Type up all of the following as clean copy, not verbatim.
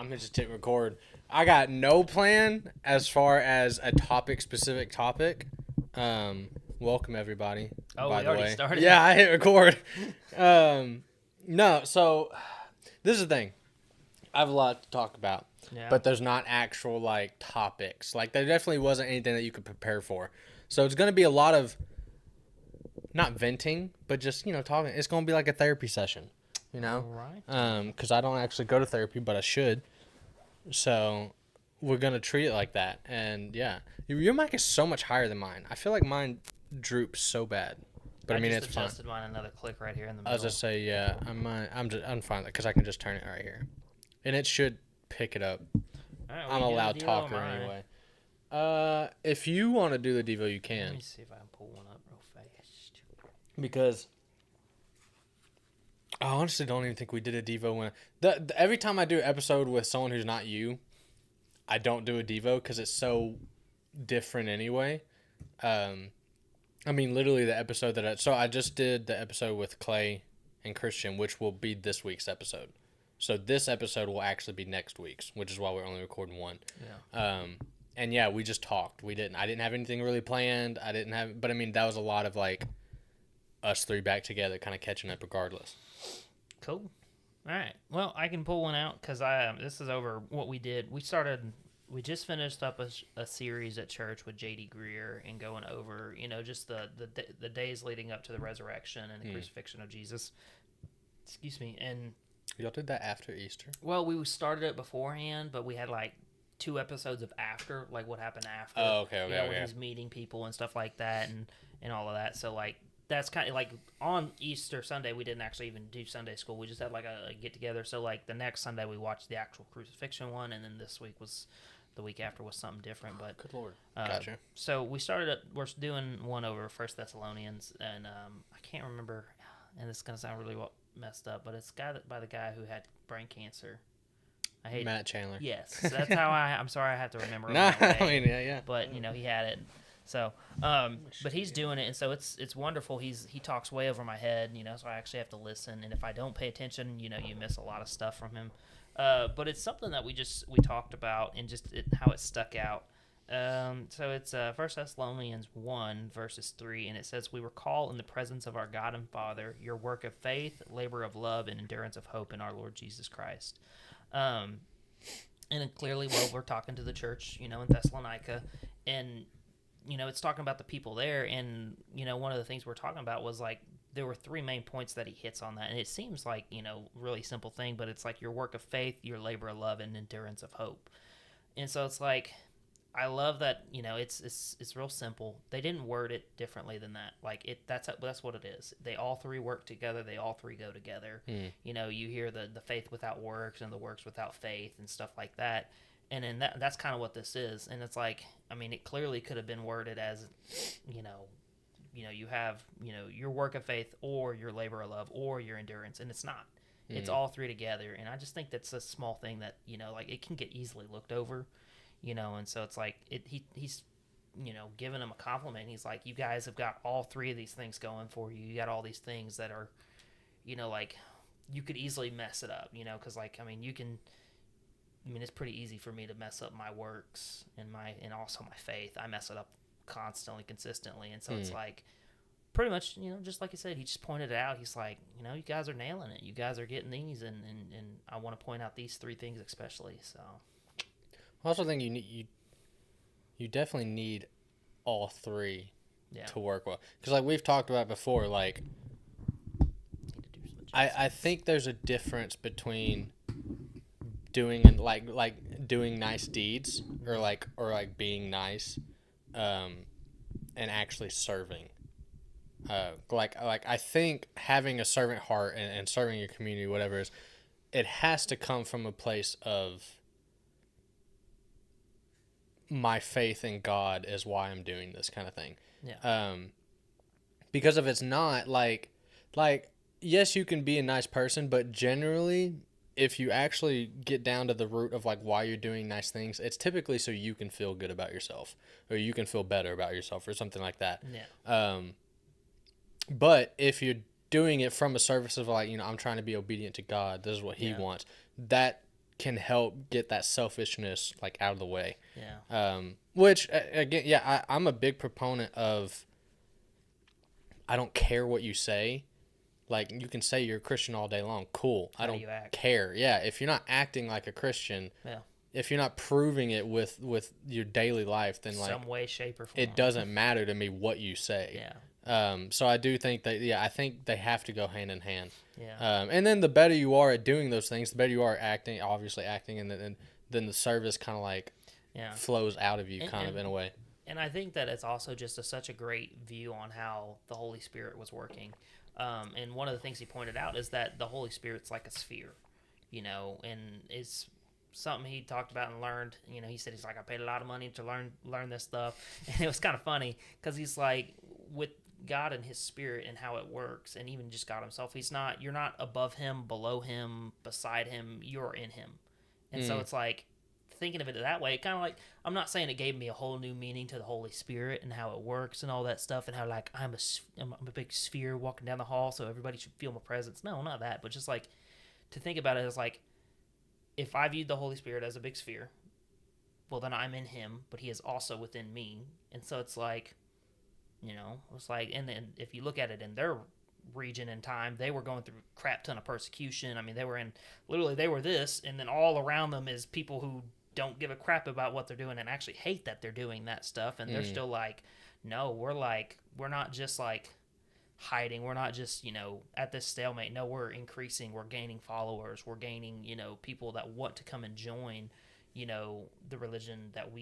I'm gonna just hit record. I got no plan as far as a specific topic. Welcome everybody. Oh, By we the already way, started? yeah, I hit record. No, so this is the thing. I have a lot to talk about, Yeah. but there's not actual like topics. Like there definitely wasn't anything that you could prepare for. So it's gonna be a lot of not venting, but just talking. It's gonna be like a therapy session, All right. because I don't actually go to therapy, but I should. So we're gonna treat it like that. And yeah, your mic is so much higher than mine. I feel like mine droops so bad, but I mean just it's fine. adjusted mine another click right here in the I was middle. just say yeah, I'm fine because I can just turn it right here, and it should pick it up. All right, I'm a you loud do the Devo or talker mine? anyway. If you want to do the Devo, you Let can, me see if I can pull one up real fast. because I honestly don't even think we did a Devo when every time I do an episode with someone who's not you, I don't do a Devo because it's so different anyway. I mean, literally the episode so I just did the episode with Clay and Christian, which will be this week's episode. So this episode will actually be next week's, which is why we're only recording one. Yeah. And yeah, we just talked. I didn't have anything really planned. But I mean, that was a lot of like us three back together, kind of catching up regardless. Cool. All right. Well, I can pull one out because this is over what we did. We just finished up a series at church with J.D. Greer and going over, just the days leading up to the resurrection and the crucifixion of Jesus. Excuse me. And Y'all did that after Easter? well, we started it beforehand, but we had like 2 episodes of after, like what happened after. Oh, okay. When he's meeting people and stuff like that, and all of that. So like that's kind of like on Easter Sunday we didn't actually even do Sunday school. We just had like a get together. So like the next Sunday we watched the actual crucifixion one, and then this week was the week after was something different. But good Lord, gotcha. So we're doing one over First Thessalonians, and I can't remember, and this is gonna sound really messed up, but it's by the guy who had brain cancer. I hate Matt Chandler. Yes, that's how I'm sorry I have to remember him. No, that way. I mean yeah. But he had it. So, but he's doing it, and so it's wonderful. He talks way over my head, so I actually have to listen. And if I don't pay attention, you miss a lot of stuff from him. But it's something that we talked about, and just how it stuck out. So it's 1 Thessalonians 1 verses 3, and it says, "We recall in the presence of our God and Father your work of faith, labor of love, and endurance of hope in our Lord Jesus Christ." And then clearly, we're talking to the church, in Thessalonica, and it's talking about the people there, and one of the things we're talking about was like there were 3 main points that he hits on that, and it seems like really simple thing, but it's like your work of faith, your labor of love, and endurance of hope. And so it's like I love that it's real simple. They didn't word it differently than that. Like that's what it is. They all 3 work together. They all 3 go together. You hear the faith without works and the works without faith and stuff like that. And then that's kind of what this is. And it's like, I mean, it clearly could have been worded as, you have your work of faith or your labor of love or your endurance, and it's not. It's all 3 together. And I just think that's a small thing that like it can get easily looked over. And so it's like he's giving him a compliment. He's like, you guys have got all 3 of these things going for you. You got all these things that are, like you could easily mess it up, because like, I mean, it's pretty easy for me to mess up my works and also my faith. I mess it up constantly, consistently. And so it's like, pretty much, just like I said, he just pointed it out. He's like, you guys are nailing it. You guys are getting these. And I want to point out these 3 things especially. So. I also think you definitely need all 3 to work well, because like we've talked about before, like I think there's a difference between doing doing nice deeds or being nice, and actually serving. I think having a servant heart and serving your community, whatever it is, it has to come from a place of my faith in God is why I'm doing this kind of thing. Yeah. Because if it's not like yes, you can be a nice person, but generally, if you actually get down to the root of like why you're doing nice things, it's typically so you can feel good about yourself, or you can feel better about yourself, or something like that. Yeah. But if you're doing it from a service of like, I'm trying to be obedient to God, this is what He wants, that can help get that selfishness like out of the way. Yeah. Which again, yeah, I'm a big proponent of. I don't care what you say. Like, you can say you're a Christian all day long. Cool. I How do don't you act? care. Yeah, if you're not acting like a Christian, Yeah. if you're not proving it with your daily life, then like Some way, shape, or form. it doesn't matter to me what you say. Yeah. So I do think that, yeah, I think they have to go hand in hand. Yeah. And then the better you are at doing those things, the better you are at acting, obviously acting, and then the service kind of like Yeah. flows out of you kind of in a way. And I think that it's also just such a great view on how the Holy Spirit was working. And one of the things he pointed out is that the Holy Spirit's like a sphere, and it's something he talked about and learned. He said he's like, I paid a lot of money to learn this stuff, and it was kind of funny because he's like, with God and His Spirit and how it works, and even just God Himself, you're not above Him, below Him, beside Him. You're in Him, and so it's like, thinking of it that way, kind of like, I'm not saying it gave me a whole new meaning to the Holy Spirit and how it works and all that stuff, and how like I'm a big sphere walking down the hall, so everybody should feel my presence. No, not that, but just like to think about it as like, if I viewed the Holy Spirit as a big sphere, well then I'm in Him, but He is also within me, and so it's like, it's like, and then if you look at it in their region and time, they were going through a crap ton of persecution. I mean, they were this, and then all around them is people who don't give a crap about what they're doing and actually hate that they're doing that stuff, and they're still like, no, we're not just like hiding, we're not just at this stalemate. No, we're increasing, we're gaining followers, we're gaining people that want to come and join the religion that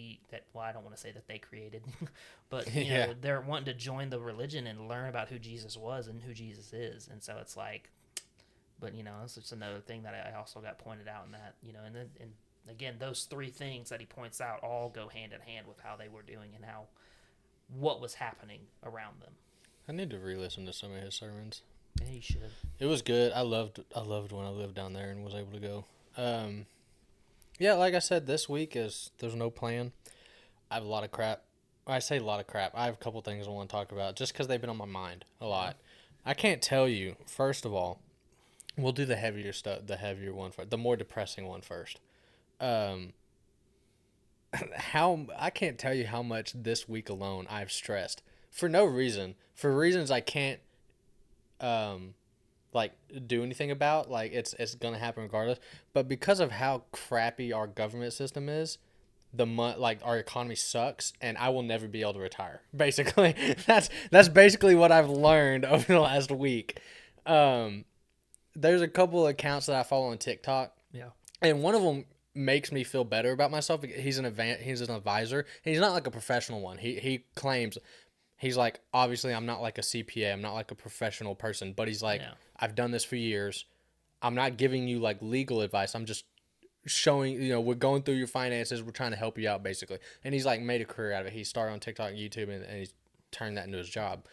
well, I don't want to say that they created, but they're wanting to join the religion and learn about who Jesus was and who Jesus is. And so it's like, but it's just another thing that I also got pointed out in that, and again, those three things that he points out all go hand in hand with how they were doing and what was happening around them. I need to re-listen to some of his sermons. Yeah, you should. It was good. I loved when I lived down there and was able to go. Yeah, like I said, this week there's no plan. I have a lot of crap. I say a lot of crap. I have a couple things I want to talk about just because they've been on my mind a lot. I can't tell you. First of all, we'll do the heavier stuff, the heavier one first, the more depressing one first. How I can't tell you how much this week alone I've stressed for no reason, for reasons I can't like do anything about. Like it's gonna happen regardless, but because of how crappy our government system is, like our economy sucks, and I will never be able to retire. Basically, that's basically what I've learned over the last week. There's a couple of accounts that I follow on TikTok, and one of them makes me feel better about myself. He's an advisor. He's not like a professional one. He claims. He's like, obviously, I'm not like a CPA. I'm not like a professional person. But he's like, I've done this for years. I'm not giving you like legal advice. I'm just showing, we're going through your finances. We're trying to help you out, basically. And he's like made a career out of it. He started on TikTok and YouTube, and he's turned that into his job.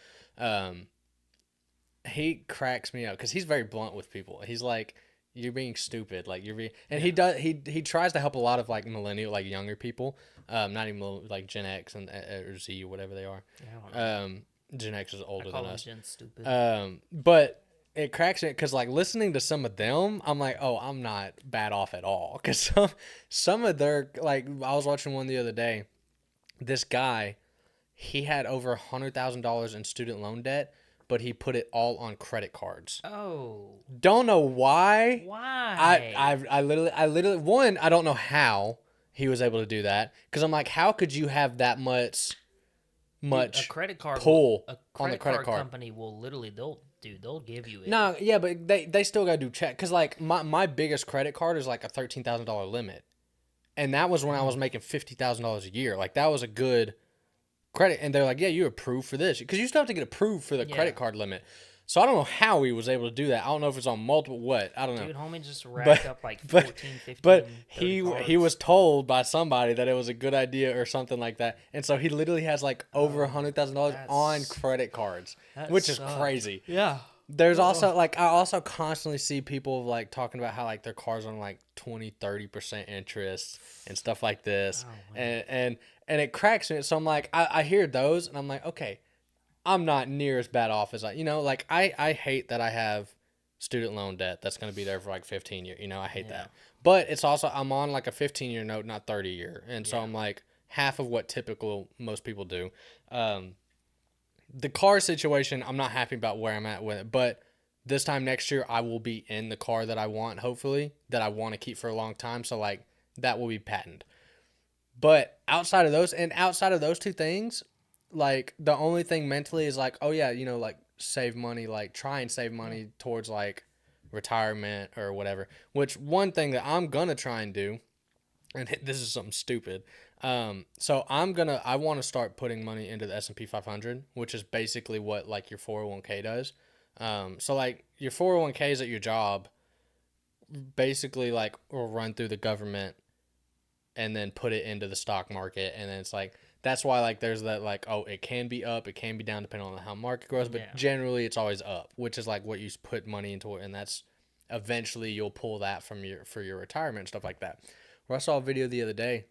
He cracks me up because he's very blunt with people. He's like, you're being stupid. Like he tries to help a lot of like millennial, like younger people. Not even like Gen X or Z or whatever they are. Gen X is older than us. Gen stupid. But it cracks me because like listening to some of them, I'm like, oh, I'm not bad off at all. Because some of their, like, I was watching one the other day. This guy, he had over $100,000 in student loan debt, but he put it all on credit cards. Oh. Don't know why. Why? I literally one, I don't know how he was able to do that, because I'm like, how could you have that much a credit card pull on the credit card? Company will literally they'll give you it. No, yeah, but they still gotta do check, because like my biggest credit card is like a $13,000 limit, and that was when I was making $50,000 a year. Like that was a good credit, and they're like, yeah, you're approved for this, because you still have to get approved for the credit card limit. So I don't know how he was able to do that. I don't know if it's on multiple I don't know. Dude, homie just racked up like 14, 15, But 30 cards. he was told by somebody that it was a good idea or something like that. And so he literally has like over $100,000 on credit cards, which is crazy. Yeah. There's also like, I also constantly see people like talking about how like their cars are on like 20-30% interest and stuff like this. And it cracks me. So I'm like, I hear those and I'm like, okay, I'm not near as bad off as like I hate that I have student loan debt that's going to be there for like 15 years. You know, I hate Yeah. that. But it's also, I'm on like a 15-year note, not 30-year. And so Yeah. I'm like half of what typical most people do. The car situation, I'm not happy about where I'm at with it. But this time next year, I will be in the car that I want, hopefully, that I want to keep for a long time. So like that will be patented. But outside of those two things, like the only thing mentally is like, oh yeah, you know, like save money, like try and save money towards like retirement or whatever. Which one thing that I'm gonna try and do, and this is something stupid. So I want to start putting money into the S&P 500, which is basically what like your 401k does. So like your 401ks at your job, basically like will run through the government and then put it into the stock market, and then it's like that's why like there's that like, oh, it can be up, it can be down depending on how market grows, but generally it's always up, which is like what you put money into it, and that's eventually you'll pull that from your retirement and stuff like that. Where I saw a video the other day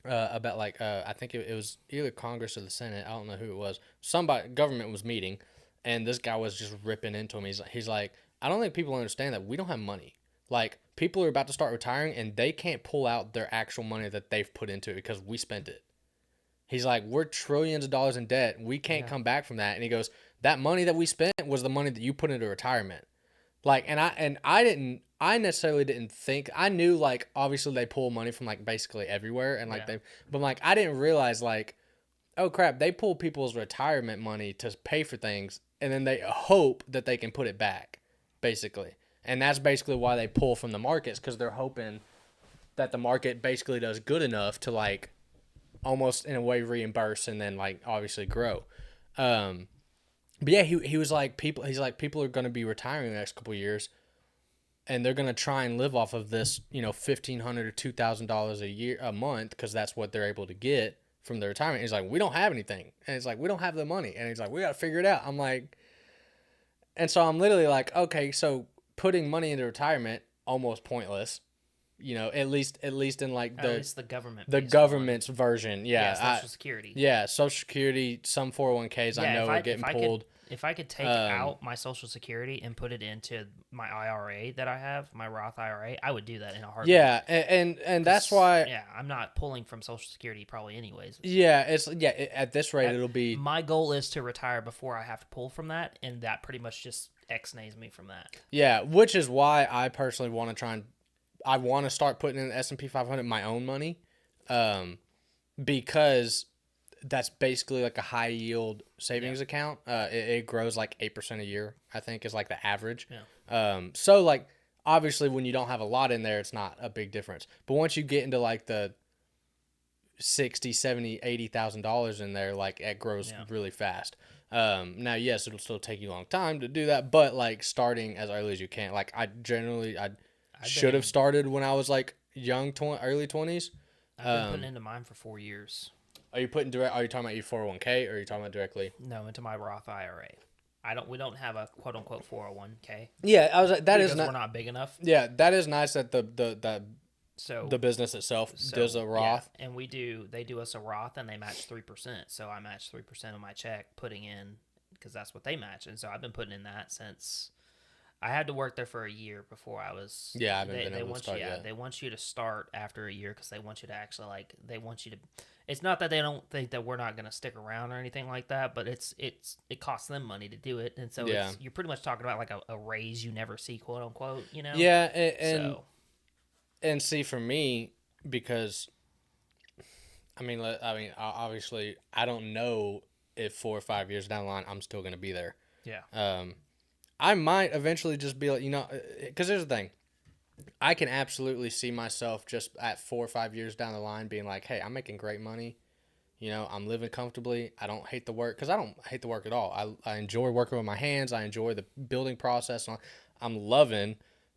about like I think it was either Congress or the Senate, I don't know who it was, somebody government was meeting, and this guy was just ripping into him. He's like, I don't think people understand that we don't have money. Like people are about to start retiring and they can't pull out their actual money that they've put into it because we spent it. He's like, we're trillions of dollars in debt. We can't come back from that. And he goes, that money that we spent was the money that you put into retirement. Like, I necessarily didn't think, I knew like, obviously they pull money from like basically everywhere. And like but like, I didn't realize like, oh crap, they pull people's retirement money to pay for things. And then they hope that they can put it back, basically. And that's basically why they pull from the markets, because they're hoping that the market basically does good enough to like almost in a way reimburse and then like obviously grow. But yeah, he was like people are going to be retiring the next couple of years, and they're going to try and live off of this, you know, $1,500 to $2,000 a month, because that's what they're able to get from their retirement. He's like, we don't have anything, and it's like we don't have the money, and he's like, we got to figure it out. I'm like, and so I'm literally like, okay, so putting money into retirement almost pointless, you know, at least in like at least the government's version. Social Security. Social Security, some 401ks I know are getting pulled. If I could take out my Social Security and put it into my IRA that I have, my Roth IRA, I would do that in a heartbeat. Yeah, and that's why. Yeah, I'm not pulling from Social Security probably anyways. Yeah, at this rate it'll be. My goal is to retire before I have to pull from that, and that pretty much just X-nays me from that. Yeah, which is why I personally want to I want to start putting in the S&P 500 my own money, because that's basically like a high yield savings account. It grows like 8% a year, I think, is like the average. Yeah. So like obviously when you don't have a lot in there, it's not a big difference. But once you get into like the $60,000, $70,000, $80,000 in there, like it grows really fast. Now, yes, it'll still take you a long time to do that, but like starting as early as you can. Like I should have started when I was like early 20s. I've been putting into mine for 4 years. Are you talking about your 401k, or are you talking about directly? No, into my Roth IRA. We don't have a quote unquote 401k. Yeah, I was like, because we're not big enough. Yeah, that is nice that the business itself does a Roth. Yeah, and they do us a Roth, and they match 3%. So I match 3% of my check putting in, because that's what they match. And so I've been putting in that since I had to work there for a year before I was. Yeah, I haven't been able to start yet. They want you to start after a year, because they want you to actually they want you to. It's not that they don't think that we're not going to stick around or anything like that, but it costs them money to do it, and so you're pretty much talking about like a raise you never see, quote unquote. You know. Yeah, and see, for me, because I mean obviously I don't know if 4 or 5 years down the line I'm still going to be there. Yeah. I might eventually just be like, you know, because here's the thing. I can absolutely see myself just at 4 or 5 years down the line being like, hey, I'm making great money. You know, I'm living comfortably. I don't hate the work, because I don't hate the work at all. I enjoy working with my hands. I enjoy the building process. I'm loving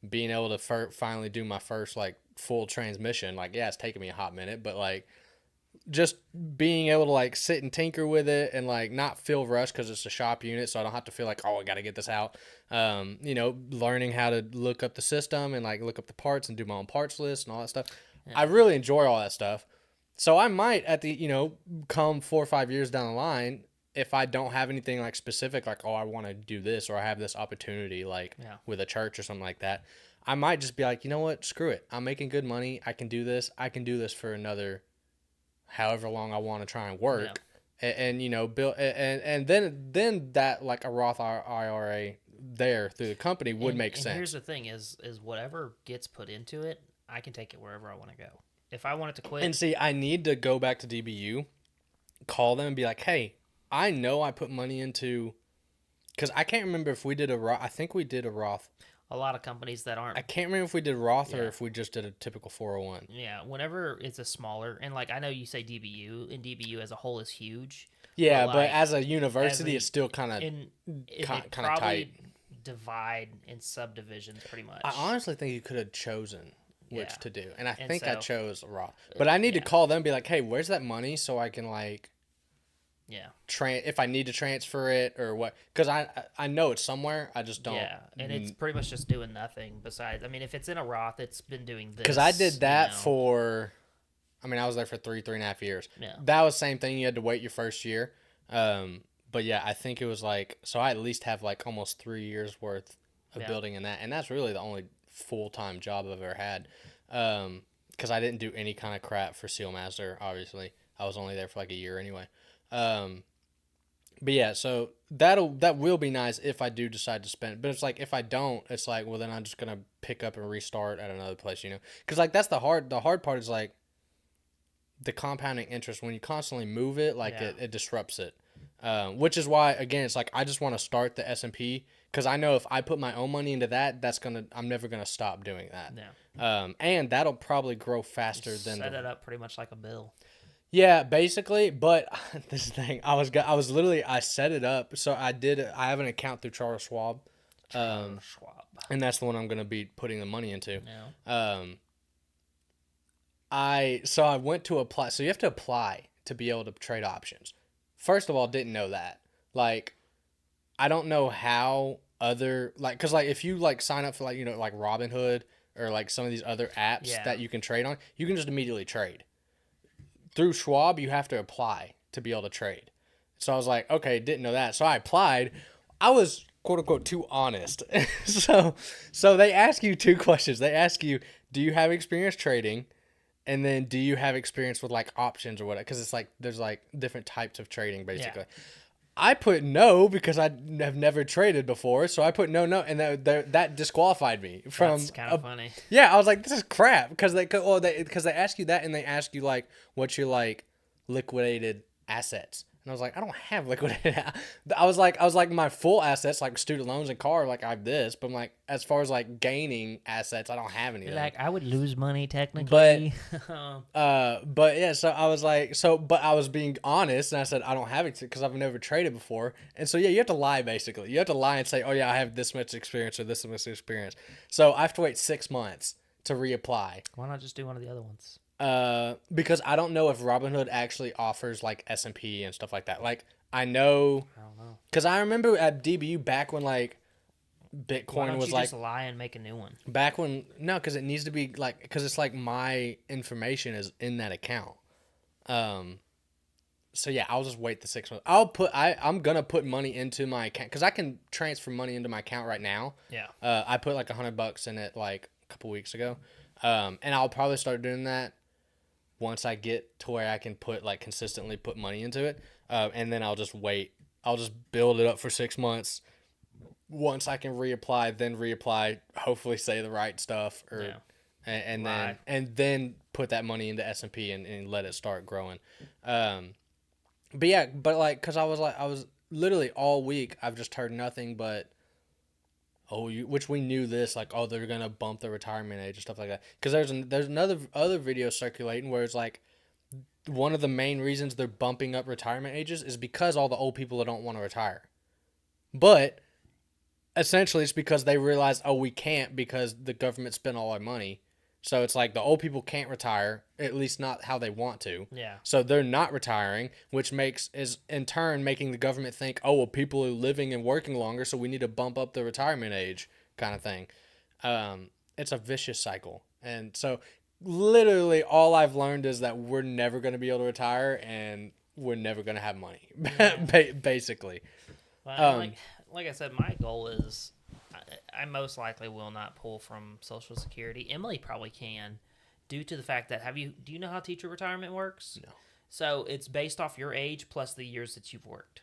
being able to finally do my first like full transmission. Like, yeah, it's taking me a hot minute, but like just being able to like sit and tinker with it and like not feel rushed because it's a shop unit, so I don't have to feel like, oh, I got to get this out. You know, learning how to look up the system and like look up the parts and do my own parts list and all that stuff. Yeah. I really enjoy all that stuff. So I might come 4 or 5 years down the line, if I don't have anything like specific, like, oh, I want to do this, or I have this opportunity, like with a church or something like that, I might just be like, you know what, screw it. I'm making good money. I can do this. I can do this for another however long I want to try and work, and you know, build, and then that like a Roth IRA there through the company would make sense. And here's the thing: is whatever gets put into it, I can take it wherever I want to go. If I wanted to quit, and see, I need to go back to DBU, call them, and be like, hey, I know I put money into, because I can't remember if we did a Roth. I think we did a Roth. A lot of companies that aren't. I can't remember if we did Roth or if we just did a typical 401. Yeah, whenever it's a smaller, and like I know you say DBU, and DBU as a whole is huge. Yeah, but as a university, it's still kind of tight. Divide in subdivisions pretty much. I honestly think you could have chosen which to do, and I think I chose Roth. But I need to call them and be like, hey, where's that money so I can like. If I need to transfer it or what, because I know it's somewhere, I just don't. Yeah, and it's pretty much just doing nothing besides. I mean, if it's in a Roth, it's been doing this. Because I did that for, I mean, I was there for 3.5 years. Yeah, that was the same thing. You had to wait your first year. But yeah, I think it was like, so I at least have like almost 3 years worth of building in that, and that's really the only full-time job I've ever had. Because I didn't do any kind of crap for Sealmaster. Obviously, I was only there for like a year anyway. But yeah, so that will be nice if I do decide to spend. But it's like if I don't, it's like, well, then I'm just gonna pick up and restart at another place, you know? Because like that's the hard part is like the compounding interest when you constantly move it, like it disrupts it. Which is why again, it's like I just want to start the S&P because I know if I put my own money into that, I'm never gonna stop doing that. Yeah. And that'll probably grow faster than set it up pretty much like a bill. Yeah, basically, but this is the thing. I set it up. So I have an account through Charles Schwab. And that's the one I'm going to be putting the money into. Yeah. I went to apply. So you have to apply to be able to trade options. First of all, didn't know that. Like, I don't know how cause like if you like sign up for like, you know, like Robinhood or like some of these other apps that you can trade on, you can just immediately trade. Through Schwab, you have to apply to be able to trade. So I was like, okay, didn't know that. So I applied. I was, quote unquote, too honest. So they ask you 2 questions. They ask you, do you have experience trading? And then do you have experience with like options or whatever? Because it's like, there's like different types of trading basically. Yeah. I put no because I have never traded before. So I put no. And that disqualified me from. That's kind of funny. Yeah, I was like, this is crap because they ask you that and they ask you like what's your like liquidated assets. And I was like, I don't have liquidated. I was like my full assets like student loans and car, like I have this, but I'm like as far as like gaining assets, I don't have anything. Like I would lose money technically. But yeah, so I was like, but I was being honest and I said I don't have it because I've never traded before. And so yeah, you have to lie basically. You have to lie and say, oh yeah, I have this much experience or this much experience. So I have to wait 6 months to reapply. Why not just do one of the other ones? Because I don't know if Robinhood actually offers like S&P and stuff like that. Like I don't know. Because I remember at DBU back when like Bitcoin was like. Just lie and make a new one. Back when because it needs to be like because it's like my information is in that account. So yeah, I'll just wait the 6 months. I'm gonna put money into my account because I can transfer money into my account right now. Yeah. I put like $100 in it like a couple weeks ago. And I'll probably start doing that once I get to where I can consistently put money into it. And then I'll just wait. I'll just build it up for 6 months. Once I can reapply, hopefully say the right stuff and then put that money into S&P and let it start growing. But yeah, cause I was literally all week, I've just heard nothing but, which we knew this, like, they're going to bump the retirement age and stuff like that. Because there's other video circulating where it's like one of the main reasons they're bumping up retirement ages is because all the old people that don't want to retire. But essentially it's because they realize, we can't because the government spent all our money. So it's like the old people can't retire, at least not how they want to. Yeah. So they're not retiring, which is in turn making the government think, people are living and working longer, so we need to bump up the retirement age kind of thing. It's a vicious cycle. And so literally all I've learned is that we're never going to be able to retire, and we're never gonna have money, Yeah. basically. Well, like I said, my goal is I most likely will not pull from Social Security. Emily probably can, due to the fact that do you know how teacher retirement works? No, So it's based off your age plus the years that you've worked.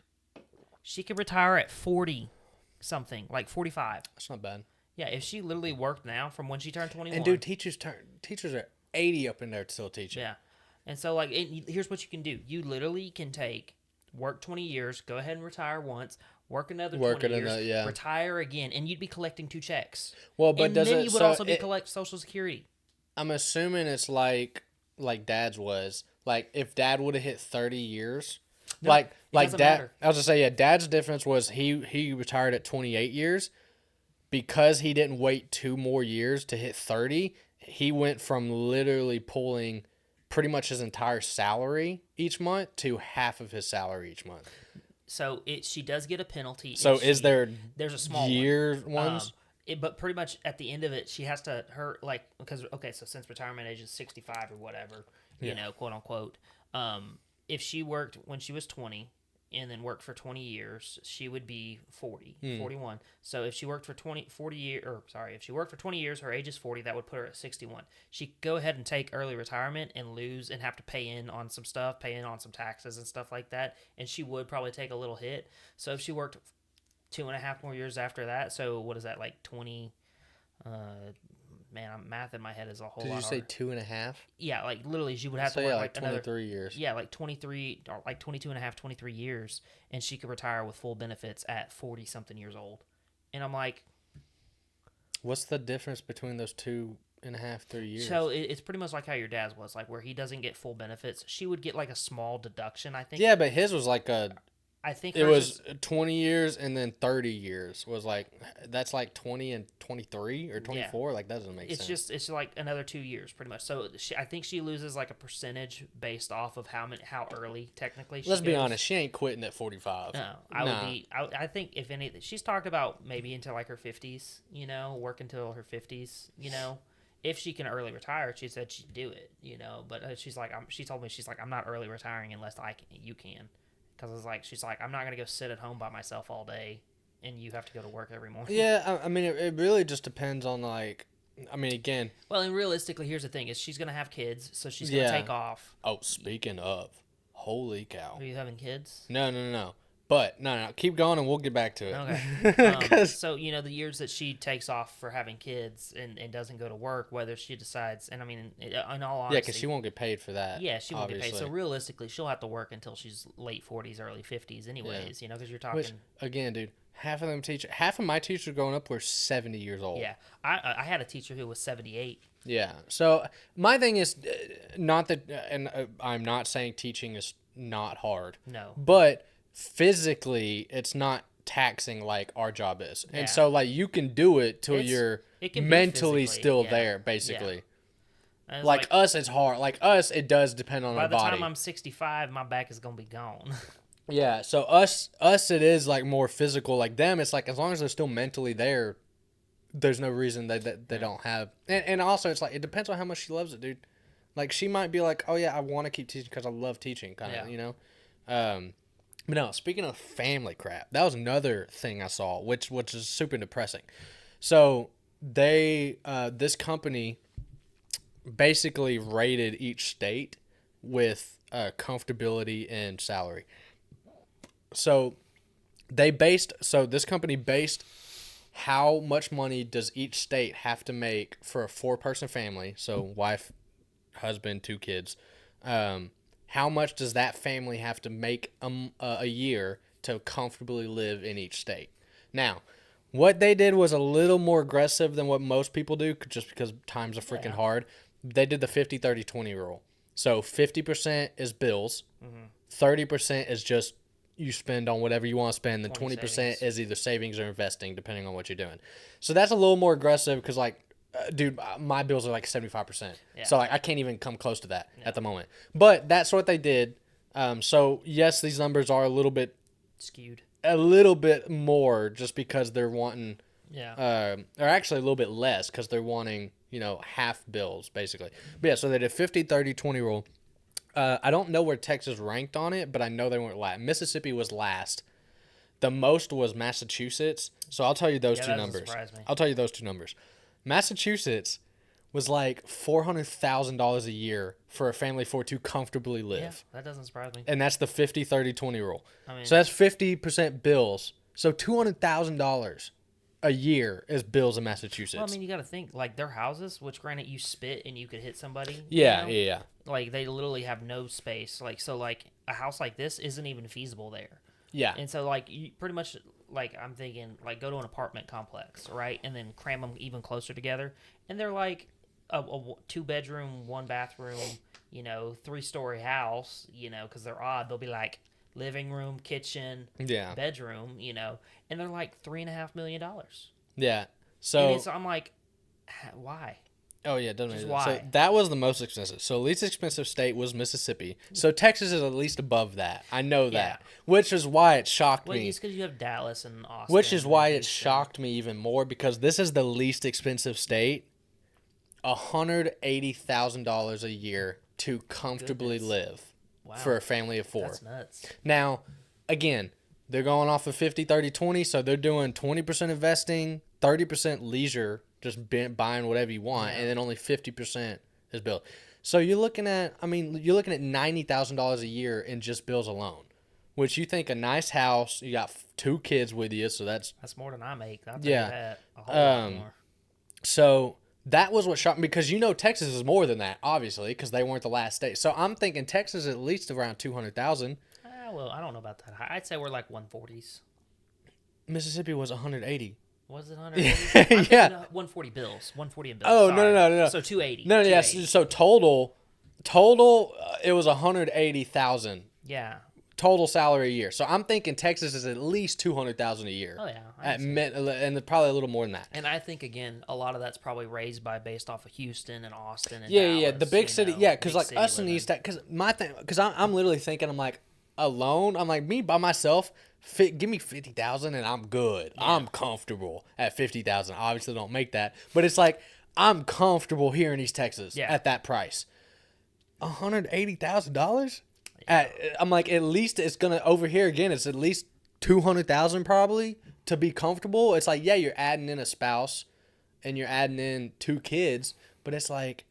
She could retire at 40 something, like 45. that's not bad. Yeah, if she literally worked now from when she turned 21. And dude, teachers are 80 up in there still teaching. Yeah. And so, here's what you can do. You literally can work 20 years, go ahead and retire once, work another 20 years, retire again, and you'd be collecting 2 checks. Well, but and then you would also be collect Social Security. I'm assuming it's like Dad's was. Like, if Dad would have hit 30 years, No, like doesn't Dad, matter. I was gonna say, yeah, Dad's difference was he retired at 28 years because he didn't wait 2 more years to hit 30. He went from literally pulling pretty much his entire salary each month to half of his salary each month. So she does get a penalty. So there's a small year one. ones? But pretty much at the end of it, she has to because so since retirement age is 65 or whatever, quote unquote. If she worked when she was 20 and then worked for 20 years, she would be 41. So if she worked for 20 years, her age is 40, that would put her at 61. She could go ahead and take early retirement and lose and have to pay in on some stuff, pay in on some taxes and stuff like that, and she would probably take a little hit. So if she worked 2.5 more years after that, so what is that, like 20? Math in my head is a whole lot. Did you say harder. 2.5? Yeah, like literally she would have to work like 23 another, years. Yeah, like 23, or like 22 and a half, 23 years, and she could retire with full benefits at 40 something years old. And I'm like, what's the difference between those 2.5, 3 years? So it's pretty much like how your dad's was, like where he doesn't get full benefits. She would get like a small deduction, I think. Yeah, but his was like I think it was 20 years and then 30 years was like, that's like 20 and 23 or 24. Yeah. Like, that doesn't make sense. It's like another 2 years pretty much. So I think she loses like a percentage based off of how early technically she Let's goes. be honest, she ain't quitting at 45. No, I think if anything, she's talked about maybe into like her 50s, work until her 50s, If she can early retire, she said she'd do it, But she told me, I'm not early retiring unless you can. Because she's like, I'm not going to go sit at home by myself all day and you have to go to work every morning. Yeah, I mean, it really just depends on, again. Well, and realistically, here's the thing, is she's going to have kids, so she's going to take off. Oh, speaking of, holy cow. Are you having kids? No. But, no, keep going and we'll get back to it. Okay. So, the years that she takes off for having kids and doesn't go to work, whether she decides, and I mean, in all honesty. Yeah, because she won't get paid for that. Yeah, she won't get paid. So, realistically, she'll have to work until she's late 40s, early 50s anyways, because you're talking. Which, again, dude, half of my teachers growing up were 70 years old. Yeah. I had a teacher who was 78. Yeah. So, my thing is not that, and I'm not saying teaching is not hard. No. But physically, it's not taxing like our job is. Yeah. And so, you can do it till you're mentally still there, basically. Yeah. Like us, it's hard. Like us, it does depend on our body. By the time I'm 65, my back is going to be gone. Yeah, so us, it is, more physical. Like them, it's as long as they're still mentally there, there's no reason that they don't have. And also, it's it depends on how much she loves it, dude. She might be like, oh, yeah, I want to keep teaching because I love teaching, kind of, But no, speaking of family crap, that was another thing I saw, which is super depressing. So this company basically rated each state with comfortability and salary. So this company based how much money does each state have to make for a 4-person family, so wife, husband, 2 kids, how much does that family have to make a year to comfortably live in each state? Now, what they did was a little more aggressive than what most people do, just because times are freaking hard. They did the 50-30-20 rule. So 50% is bills, 30% is just you spend on whatever you want to spend, then 20% is either savings or investing, depending on what you're doing. So that's a little more aggressive because, dude, my bills are 75%. Yeah. So I can't even come close to that at the moment. But that's what they did. So yes, these numbers are a little bit skewed. A little bit more just because they're wanting or actually a little bit less because they're wanting, half bills basically. But yeah, so they did 50-30-20 rule. I don't know where Texas ranked on it, but I know they weren't last. Mississippi was last. The most was Massachusetts. So I'll tell you those two that doesn't numbers. surprise me. I'll tell you those two numbers. Massachusetts was like $400,000 a year for a family of 4 to comfortably live. Yeah, that doesn't surprise me. And that's the 50-30-20 rule. I mean, So that's 50% bills. So $200,000 a year is bills in Massachusetts. well, I mean, you got to think like their houses, which granted you spit and you could hit somebody. Yeah, you know? yeah. Like they literally have no space. Like so, like a house like this isn't even feasible there. Yeah. And so, like, you pretty much, like, I'm thinking, like, go to an apartment complex, right? And then cram them even closer together. And they're like a 2-bedroom, 1-bathroom, 3-story house, because they're odd. They'll be like living room, kitchen, bedroom, and they're like $3.5 million. Yeah. So And I'm like, why? Oh, yeah, it doesn't make sense. why? So that was the most expensive. So least expensive state was Mississippi. So Texas is at least above that. I know that. Which is why it shocked Well, me. it's because you have Dallas and Austin. Which is why and it shocked me even more, because this is the least expensive state. $180,000 a year to comfortably live for a family of 4. That's nuts. Now, again, they're going off of 50-30-20, so they're doing 20% investing, 30% leisure, just buying whatever you want, and then only 50% is bills. So you're looking at $90,000 a year in just bills alone, which you think a nice house, you got 2 kids with you, so that's more than I make. I'll tell you that. A whole lot more. So that was what shocked me, because Texas is more than that, obviously, because they weren't the last state. So I'm thinking Texas is at least around 200,000. Well, I don't know about that. I'd say we're like 140s. Mississippi was 180. Was it 180? Yeah. 140 bills. 140 in bills. Oh, Sorry. no. So 280. No, yeah. So total, it was 180,000. Yeah. Total salary a year. So I'm thinking Texas is at least 200,000 a year. Oh yeah. And probably a little more than that. And I think again, a lot of that's probably raised based off of Houston and Austin and Yeah, Dallas, the big city. Yeah, because like us in living. East, because I'm literally thinking, I'm like, alone. I'm like, me by myself. Give me 50,000 and I'm good. Yeah. I'm comfortable at 50,000. Obviously, don't make that, but it's like I'm comfortable here in East Texas at that price. $180,000. I'm like, at least it's gonna over here again. It's at least 200,000 probably to be comfortable. It's like, yeah, you're adding in a spouse and you're adding in 2 kids, but it's like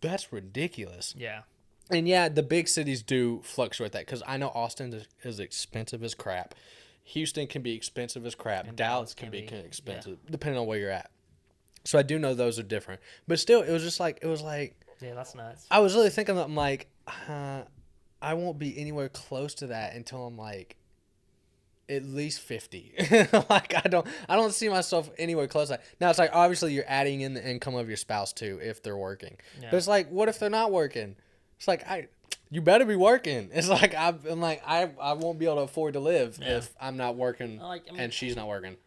that's ridiculous. Yeah. And yeah, the big cities do fluctuate that, because I know Austin is expensive as crap. Houston can be expensive as crap. And Dallas can be expensive, depending on where you're at. So I do know those are different. But still, it was like... Yeah, that's nuts. I was really thinking, I'm like, I won't be anywhere close to that until I'm like at least 50. Like I don't see myself anywhere close to that. Now it's like, obviously you're adding in the income of your spouse too if they're working. Yeah. But it's like, what if they're not working? It's like, you better be working. It's like I won't be able to afford to live if I'm not working and she's not working.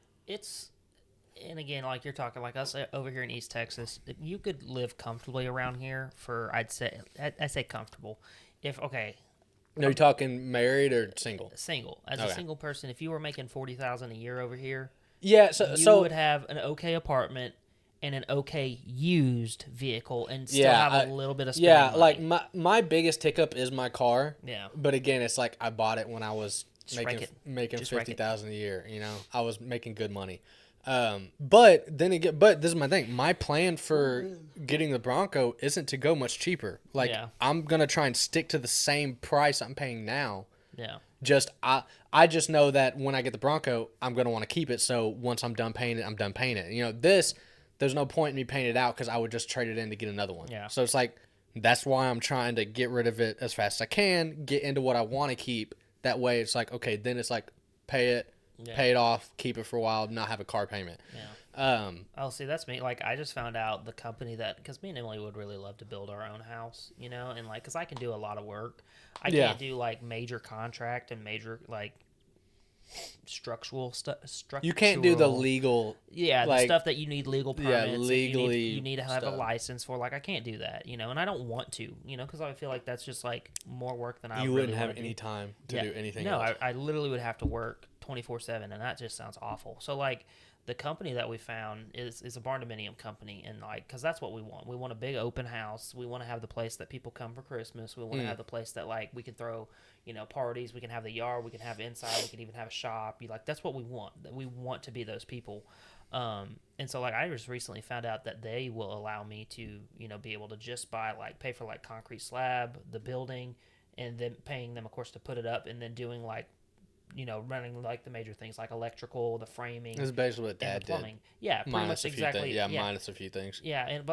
And again, like you're talking, like us over here in East Texas, you could live comfortably around here for, I say comfortable. Are you talking married or single? Single. As a single person, if you were making $40,000 a year over here, you would have an okay apartment and an okay used vehicle and still have a little bit of spending money. Like my biggest hiccup is my car. Yeah. But again, it's like I bought it when I was making 50,000 a year, I was making good money. But this is my thing. My plan for getting the Bronco isn't to go much cheaper. Like I'm going to try and stick to the same price I'm paying now. Yeah. I just know that when I get the Bronco, I'm going to want to keep it. So once I'm done paying it, I'm done paying it. There's no point in me paying it out because I would just trade it in to get another one. Yeah. So it's like, that's why I'm trying to get rid of it as fast as I can, get into what I want to keep. That way it's like, okay, then it's like pay it off, keep it for a while, not have a car payment. Yeah. See, that's me. Like, I just found out the company because me and Emily would really love to build our own house, and like, because I can do a lot of work. I can't do like major contract and major like structural stuff. You can't do the legal. Yeah, the stuff that you need legal permits. Yeah, legally. You need to have a license for. Like, I can't do that, and I don't want to, because I feel like that's just like more work than I really wouldn't have any time to do anything. No, I literally would have to work 24/7, and that just sounds awful. So like, the company that we found is a barn dominium company, and like, because that's what we want. We want a big open house. We want to have the place that people come for Christmas. We want to have the place that like we can throw, parties. We can have the yard. We can have inside. We can even have a shop. That's what we want. That we want to be those people. And so like I just recently found out that they will allow me to be able to just pay for like concrete slab, the building, and then paying them of course to put it up, and then doing like running like the major things like electrical, the framing. That's basically what and Dad the plumbing. did. Yeah, pretty much exactly. Yeah, minus a few things. Yeah, and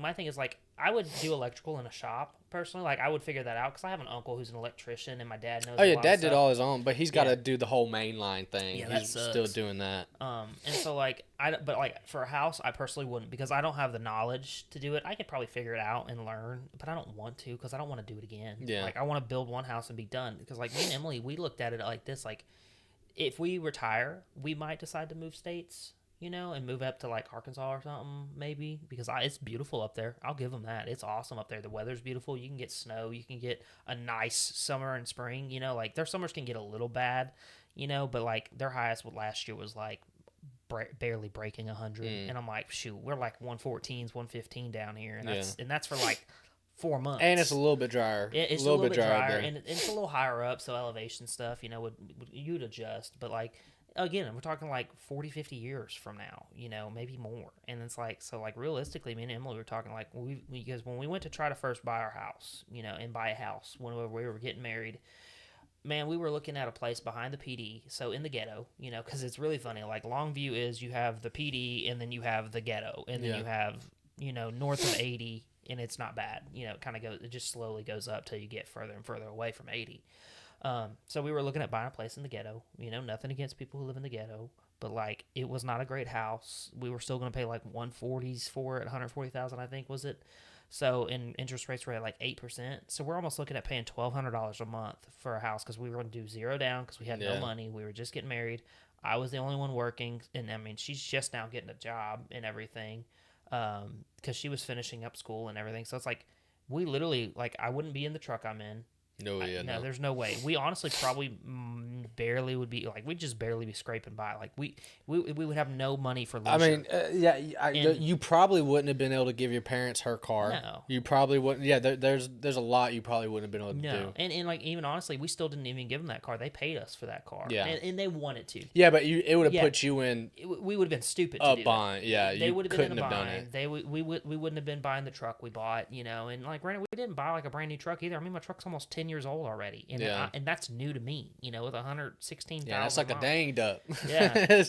my thing is like I would do electrical in a shop personally. Like I would figure that out because I have an uncle who's an electrician, and my dad knows. Oh yeah, Dad did all his own, but he's got to do the whole main line thing. Yeah, he's still doing that. And so like but like for a house, I personally wouldn't, because I don't have the knowledge to do it. I could probably figure it out and learn, but I don't want to because I don't want to do it again. Yeah, like I want to build one house and be done. Because like me and Emily, we looked at it like this, like if we retire, we might decide to move states, and move up to like Arkansas or something, maybe, because it's beautiful up there. I'll give them that. It's awesome up there. The weather's beautiful. You can get snow. You can get a nice summer and spring. Like their summers can get a little bad, but like their highest last year was like barely breaking 100, and I'm like, shoot, we're like 114s, 115 down here, and that's for like 4 months. And it's a little bit drier. It's a little bit drier, and it's a little higher up, so elevation stuff, you'd adjust. But, like, again, we're talking, like, 40, 50 years from now, maybe more. And it's like, so, like, realistically, me and Emily were talking, like, because when we went to try to first buy our house, and buy a house when we were getting married, man, we were looking at a place behind the PD, so in the ghetto, because it's really funny. Like, Longview is you have the PD, and then you have the ghetto, and then you have, north of 80, and it's not bad. It just slowly goes up till you get further and further away from 80. So we were looking at buying a place in the ghetto. Nothing against people who live in the ghetto, but like it was not a great house. We were still going to pay like 140s for it, 140,000, I think was it. So and interest rates were at like 8%. So we're almost looking at paying $1,200 a month for a house because we were going to do zero down because we had no money. We were just getting married. I was the only one working, and I mean she's just now getting a job and everything. Because she was finishing up school and everything. So it's like, we literally, like, I wouldn't be in the truck I'm in. No, no, there's no way. We honestly probably barely would be, like, we'd just barely be scraping by. Like, we would have no money for leisure. I mean, you probably wouldn't have been able to give your parents her car. No. You probably wouldn't. Yeah, there's a lot you probably wouldn't have been able to do. And like, even honestly, we still didn't even give them that car. They paid us for that car. Yeah. And they wanted to. Yeah, but it would have put you in we would have been stupid to a do bind. That. Yeah, they would have been in a bind. We wouldn't have been buying the truck we bought, and like, granted, we didn't buy like a brand new truck either. I mean, my truck's almost 10 years old already. And and that's new to me, with 116,000. Yeah, that's like a danged up. Yeah.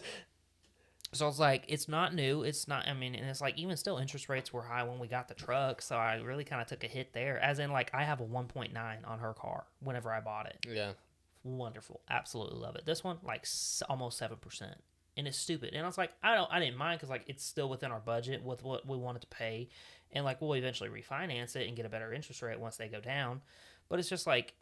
So it's like, it's not new. It's not, I mean, and it's like, even still, interest rates were high when we got the truck. So I really kind of took a hit there. As in, like, I have a 1.9 on her car whenever I bought it. Yeah. Wonderful. Absolutely love it. This one, like, almost 7%. And it's stupid. And I was like, I didn't mind because, like, it's still within our budget with what we wanted to pay. And, like, we'll eventually refinance it and get a better interest rate once they go down. But it's just like,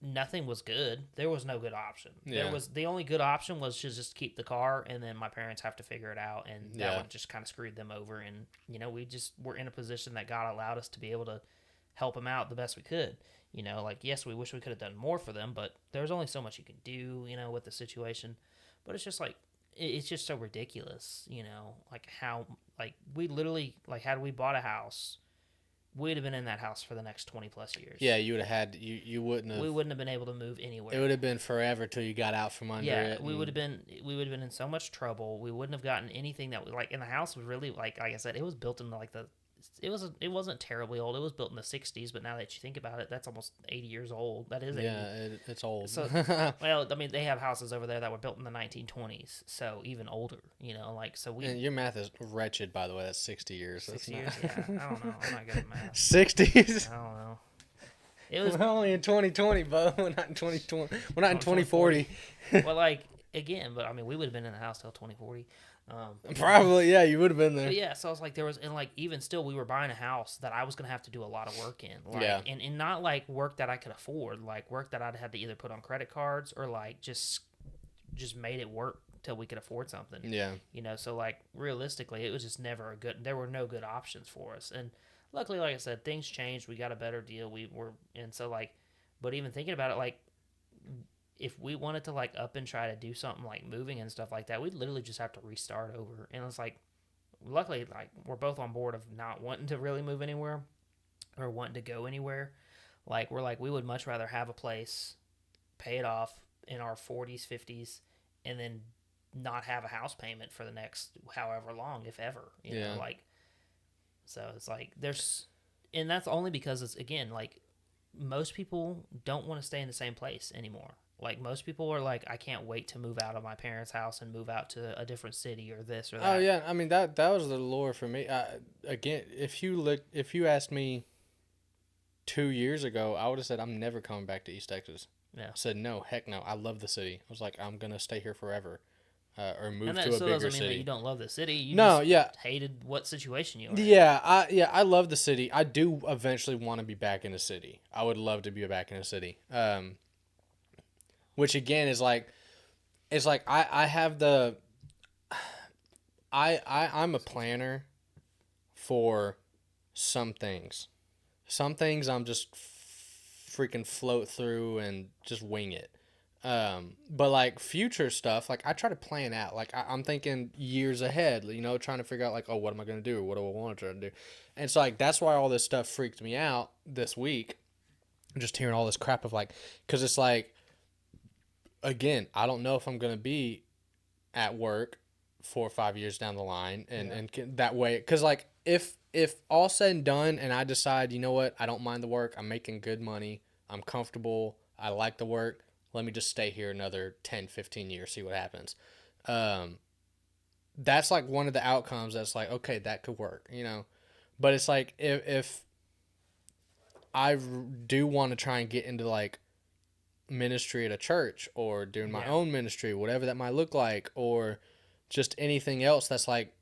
nothing was good. There was no good option. Yeah. The only good option was to just keep the car, and then my parents have to figure it out, and that one just kind of screwed them over. And we just were in a position that God allowed us to be able to help them out the best we could. Like, yes, we wish we could have done more for them, but there's only so much you can do, with the situation. But it's just like, it's just so ridiculous, like how, like, we literally, like, had we bought a house, we'd have been in that house for the next 20 plus years. Yeah, you would have had, you wouldn't have. We wouldn't have been able to move anywhere. It would have been forever till you got out from under it. We would have been in so much trouble. We wouldn't have gotten anything that was like, and the house was really like I said, it was built in like it wasn't terribly old. It was built in the 60s, but now that you think about it, that's almost 80 years old. That is 80. Yeah, it's old. So, well, I mean, they have houses over there that were built in the 1920s, so even older, like, so we... And your math is wretched, by the way. That's 60 years. 60 years? Yeah, I don't know. I'm not good at math. 60s? I don't know. It was... We're only in 2020, Bo. We're not in 2020. We're not in 2040. Well, like, again, but, I mean, we would have been in the house till 2040. Probably, yeah, you would have been there. Yeah, so I was like, there was, and like, even still, we were buying a house that I was gonna have to do a lot of work in, like, and not like work that I could afford, like work that I'd had to either put on credit cards or like just made it work till we could afford something. Yeah, so like realistically, it was just never a good. There were no good options for us, and luckily, like I said, things changed. We got a better deal. And so like, but even thinking about it, like, if we wanted to like up and try to do something like moving and stuff like that, we'd literally just have to restart over. And it's like, luckily, like we're both on board of not wanting to really move anywhere or wanting to go anywhere. Like we're like we would much rather have a place, pay it off in our 40s, 50s, and then not have a house payment for the next however long, if ever. You know, like so it's like there's, and that's only because it's again like most people don't want to stay in the same place anymore. Like most people are like, I can't wait to move out of my parents' house and move out to a different city or this or that. Oh yeah, I mean that was the lure for me. Again, if you asked me 2 years ago, I would have said I'm never coming back to East Texas. Yeah. I said no, heck no. I love the city. I was like, I'm gonna stay here forever, or move And that to a still bigger doesn't mean that city. you don't love the city. You No, just yeah, hated what situation you were in. yeah, I love the city. I do eventually want to be back in the city. I would love to be back in the city. Which again is like, it's like I have the, I'm a planner for some things. Some things I'm just freaking float through and just wing it. But like future stuff, like I try to plan out. Like I'm thinking years ahead, you know, trying to figure out like, oh, what am I gonna do? What do I want to try to do? And it's like that's why all this stuff freaked me out this week. Just hearing all this crap of like, because it's like, again, I don't know if I'm gonna be at work 4 or 5 years down the line, and that way, because like if all said and done, and I decide, you know what, I don't mind the work, I'm making good money, I'm comfortable, I like the work, let me just stay here another 10, 15 years, see what happens. That's like one of the outcomes that's like, okay, that could work, you know. But it's like if I do want to try and get into like ministry at a church or doing my own ministry, whatever that might look like, or just anything else that's like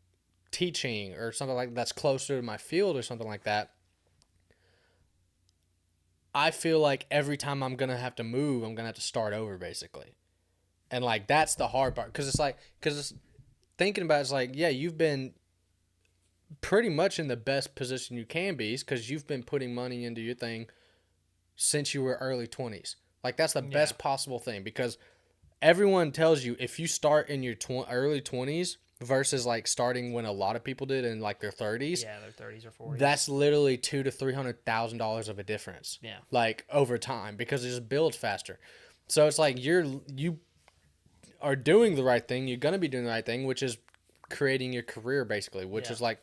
teaching or something like that's closer to my field or something like that. I feel like every time I'm going to have to move, I'm going to have to start over basically. And like that's the hard part, cuz it's like thinking about it's like, yeah, you've been pretty much in the best position you can be cuz you've been putting money into your thing since you were early 20s. Like that's the best possible thing, because everyone tells you if you start in your early 20s versus like starting when a lot of people did in like their 30s, Yeah, their 30s or 40s. that's literally $200,000 to $300,000 of a difference. Yeah. Like over time, because it just builds faster. So it's like you are doing the right thing. You're gonna be doing the right thing, which is creating your career basically, which is like,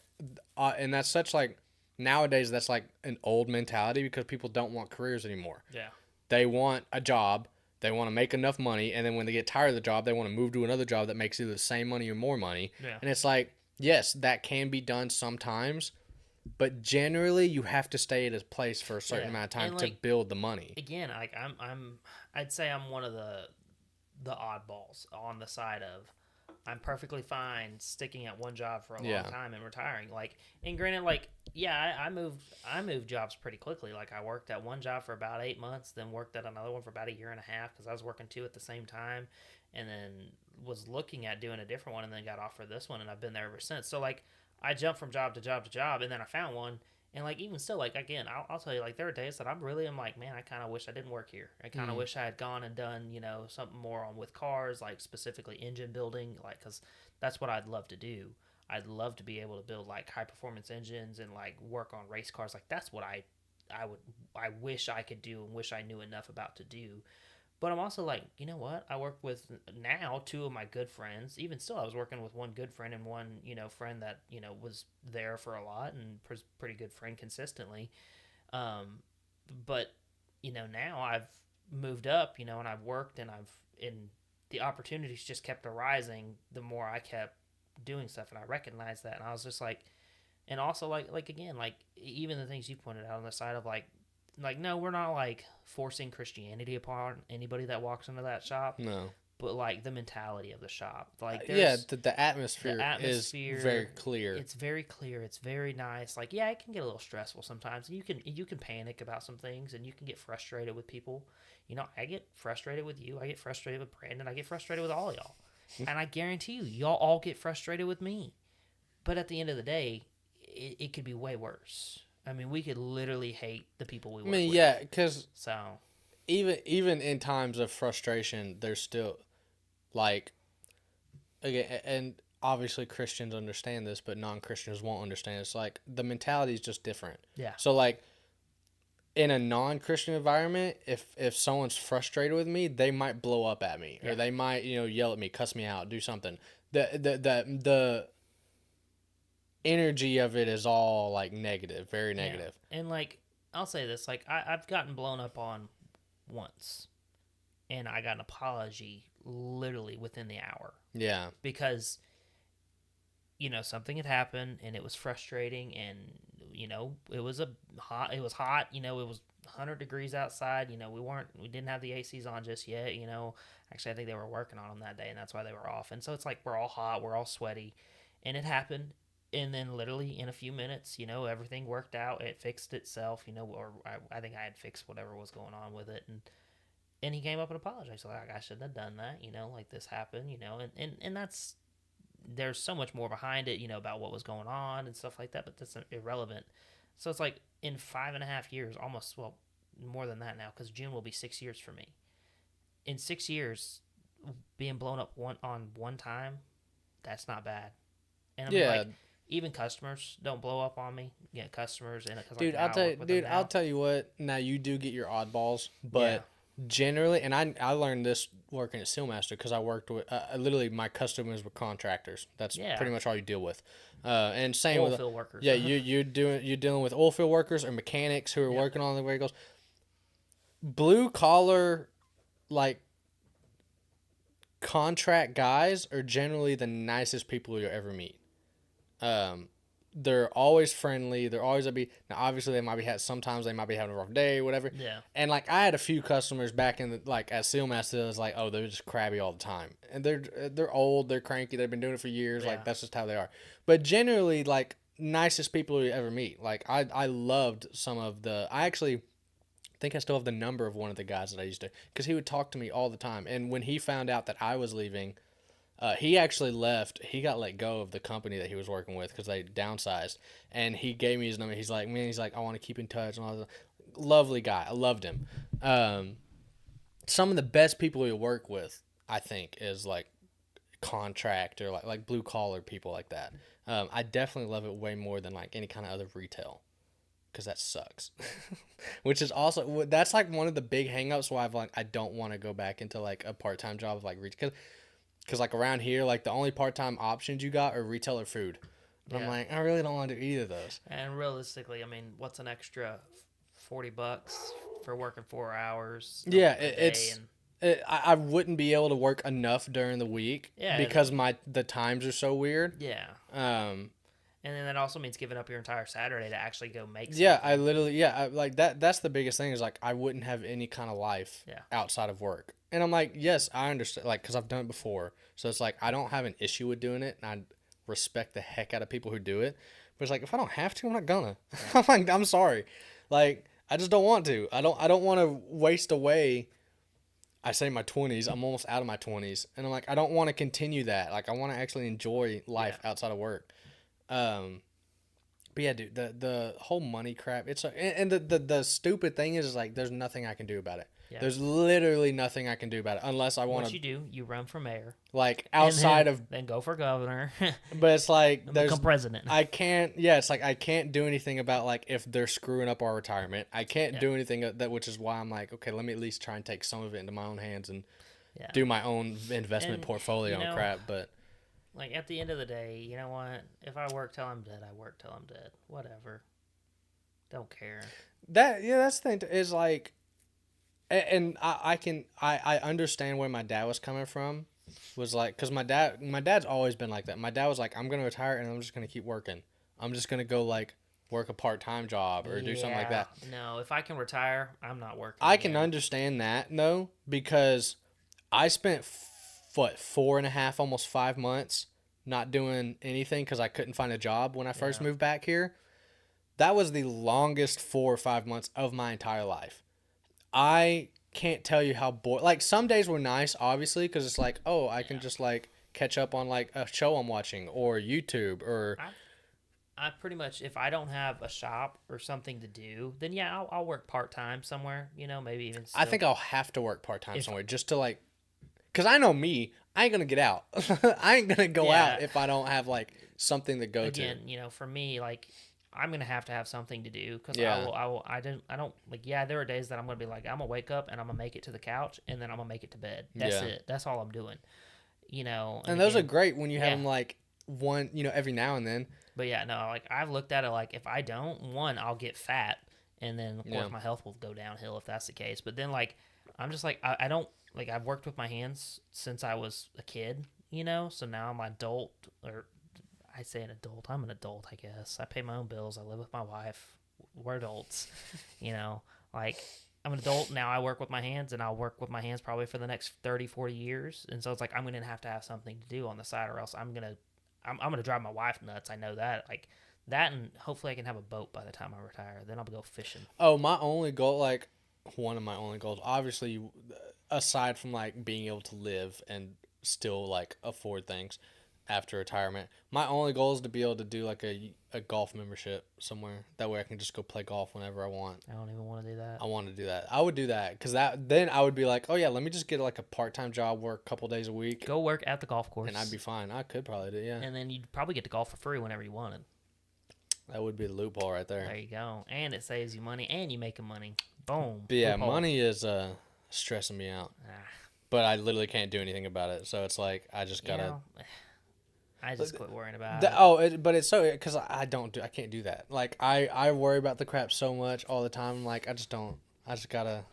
and that's such like nowadays that's like an old mentality because people don't want careers anymore. Yeah. They want a job. They want to make enough money, and then when they get tired of the job, they want to move to another job that makes either the same money or more money. Yeah. And it's like, yes, that can be done sometimes, but generally you have to stay at a place for a certain amount of time to build the money. Again, like I'd say I'm one of the oddballs on the side of I'm perfectly fine sticking at one job for a long time and retiring. Like, and granted, like, yeah, I moved jobs pretty quickly. Like, I worked at one job for about 8 months, then worked at another one for about a year and a half because I was working two at the same time, and then was looking at doing a different one, and then got offered this one, and I've been there ever since. So, like, I jumped from job to job to job, and then I found one. And, like, even still, like, again, I'll tell you, like, there are days that I really am like, man, I kind of wish I didn't work here. I kind of wish I had gone and done, you know, something more on with cars, like, specifically engine building, like, because that's what I'd love to do. I'd love to be able to build, like, high-performance engines and, like, work on race cars. Like, that's what I wish I could do and wish I knew enough about to do. But I'm also like, you know what? I work with now two of my good friends. Even still, I was working with one good friend and one, you know, friend that, you know, was there for a lot and pretty good friend consistently. But, you know, now I've moved up, you know, and I've worked and the opportunities just kept arising the more I kept doing stuff. And I recognized that. And I was just like, and also like again, like even the things you pointed out on the side of like, no, we're not like forcing Christianity upon anybody that walks into that shop. No. But like the mentality of the shop, like the atmosphere is very clear. It's very clear. It's very nice. Like, yeah, it can get a little stressful sometimes. You can panic about some things, and you can get frustrated with people. You know, I get frustrated with you. I get frustrated with Brandon. I get frustrated with all y'all, and I guarantee you, y'all all get frustrated with me. But at the end of the day, it could be way worse. I mean, we could literally hate the people we work with. Yeah, because so even in times of frustration, there's still like again, and obviously Christians understand this, but non-Christians won't understand. It's like the mentality is just different. Yeah. So like in a non-Christian environment, if someone's frustrated with me, they might blow up at me, or they might yell at me, cuss me out, do something. The energy of it is all like negative, very negative. Yeah. And like I'll say this, like I've gotten blown up on once, and I got an apology literally within the hour. Yeah. Because something had happened and it was frustrating, and it was hot, it was 100 degrees outside. We didn't have the ACs on just yet. Actually I think they were working on them that day, and that's why they were off. And so it's like we're all hot, we're all sweaty, and it happened. And then literally in a few minutes, everything worked out. It fixed itself, or I think I had fixed whatever was going on with it. And he came up and apologized. Like, I shouldn't have done that, like this happened, and that's, there's so much more behind it, about what was going on and stuff like that, but that's irrelevant. So it's like in 5.5 years, almost, well, more than that now, because June will be 6 years for me. In 6 years, being blown up one time, that's not bad. And I mean, like, even customers don't blow up on me. Customers, and dude, I'll tell you what. Now you do get your oddballs, but generally, and I learned this working at Sealmaster, because I worked with literally my customers were contractors. That's pretty much all you deal with. And same oil with field workers. Yeah, you're dealing with oil field workers or mechanics who are working on the vehicles. Blue collar, like, contract guys are generally the nicest people you'll ever meet. They're always friendly. They're always now obviously sometimes they might be having a rough day, whatever. Yeah. And like I had a few customers back in at Sealmaster that was like, oh, they're just crabby all the time. And they're old, they're cranky, they've been doing it for years, like that's just how they are. But generally, like, nicest people you ever meet. Like I loved some of I actually think I still have the number of one of the guys that I used to, because he would talk to me all the time. And when he found out that I was leaving, he actually left. He got let go of the company that he was working with because they downsized. And he gave me his number. He's like, I want to keep in touch. And all that. Lovely guy. I loved him. Some of the best people you work with, I think, is like contract or like blue collar people like that. I definitely love it way more than like any kind of other retail, because that sucks. Which is also, that's like one of the big hangups why I don't want to go back into like a part-time job of like retail. Because like around here, like the only part-time options you got are retail or food. And I'm like, I really don't want to do either of those. And realistically, I mean, what's an extra $40 for working 4 hours? I wouldn't be able to work enough during the week because the times are so weird. Yeah. And then that also means giving up your entire Saturday to actually go make something. Yeah, I literally, like that's the biggest thing is like I wouldn't have any kind of life outside of work. And I'm like, yes, I understand, like, because I've done it before. So it's like I don't have an issue with doing it, and I respect the heck out of people who do it. But it's like, if I don't have to, I'm not gonna. Yeah. I'm sorry. Like, I just don't want to. I don't want to waste away. I say my 20s. I'm almost out of my 20s. And I'm like, I don't want to continue that. Like, I want to actually enjoy life outside of work. But yeah, dude, the whole money crap, and the stupid thing is like there's nothing I can do about it. Yeah. There's literally nothing I can do about it unless I want to. What you do, you run for mayor. Like outside then go for governor. But it's like become president. I can't. Yeah, it's like I can't do anything about like if they're screwing up our retirement. I can't do anything which is why I'm like, okay, let me at least try and take some of it into my own hands and do my own investment portfolio and crap. But like at the end of the day, you know what? If I work till I'm dead, I work till I'm dead. Whatever. Don't care. That's the thing is like. And I understand where my dad was coming from, was like, because my dad's always been like that. My dad was like, I'm gonna retire and I'm just gonna keep working. I'm just gonna go like work a part-time job or do something like that. No, if I can retire, I'm not working. I can understand that though, because I spent 4.5, almost 5 months not doing anything because I couldn't find a job when I first moved back here. That was the longest 4 or 5 months of my entire life. I can't tell you how bored. Like, some days were nice, obviously, because it's like, oh, I can just like catch up on like a show I'm watching or YouTube or. I pretty much, if I don't have a shop or something to do, then yeah, I'll work part-time somewhere, maybe even still. I think I'll have to work part-time If- somewhere just to like, because I know me, I ain't going to get out. I ain't going to go Yeah. out if I don't have like something to go Again, for me, like, I'm gonna have to have something to do because Yeah. I don't like. Yeah, there are days that I'm gonna be like, I'm gonna wake up and I'm gonna make it to the couch and then I'm gonna make it to bed. That's Yeah. it. That's all I'm doing. And those are again, great when you have yeah. them like one, every now and then. But yeah, no, like I've looked at it like if I don't, one, I'll get fat, and then of course Yeah. my health will go downhill if that's the case. But then like I'm just like I don't like I've worked with my hands since I was a kid, so now I'm an adult, or I say an adult. I'm an adult, I guess. I pay my own bills. I live with my wife. We're adults, like I'm an adult now. I work with my hands, and I'll work with my hands probably for the next 30, 40 years. And so it's like I'm going to have something to do on the side, or else I'm going to drive my wife nuts. I know that. Like that, and hopefully I can have a boat by the time I retire. Then I'll go fishing. Oh, my only goal, like one of my only goals, obviously, aside from like being able to live and still like afford things after retirement, my only goal is to be able to do like a golf membership somewhere. That way I can just go play golf whenever I want. I don't even want to do that. I want to do that. I would do that because then I would be like, oh yeah, let me just get like a part-time job, work a couple days a week. Go work at the golf course. And I'd be fine. I could probably do, yeah. And then you'd probably get to golf for free whenever you wanted. That would be the loophole right there. There you go. And it saves you money, and you making money. Boom. But yeah, loophole. money is stressing me out. But I literally can't do anything about it. So it's like I just gotta. I just quit worrying about it. But it's so because I can't do that. Like I worry about the crap so much all the time. Like I just don't. I just gotta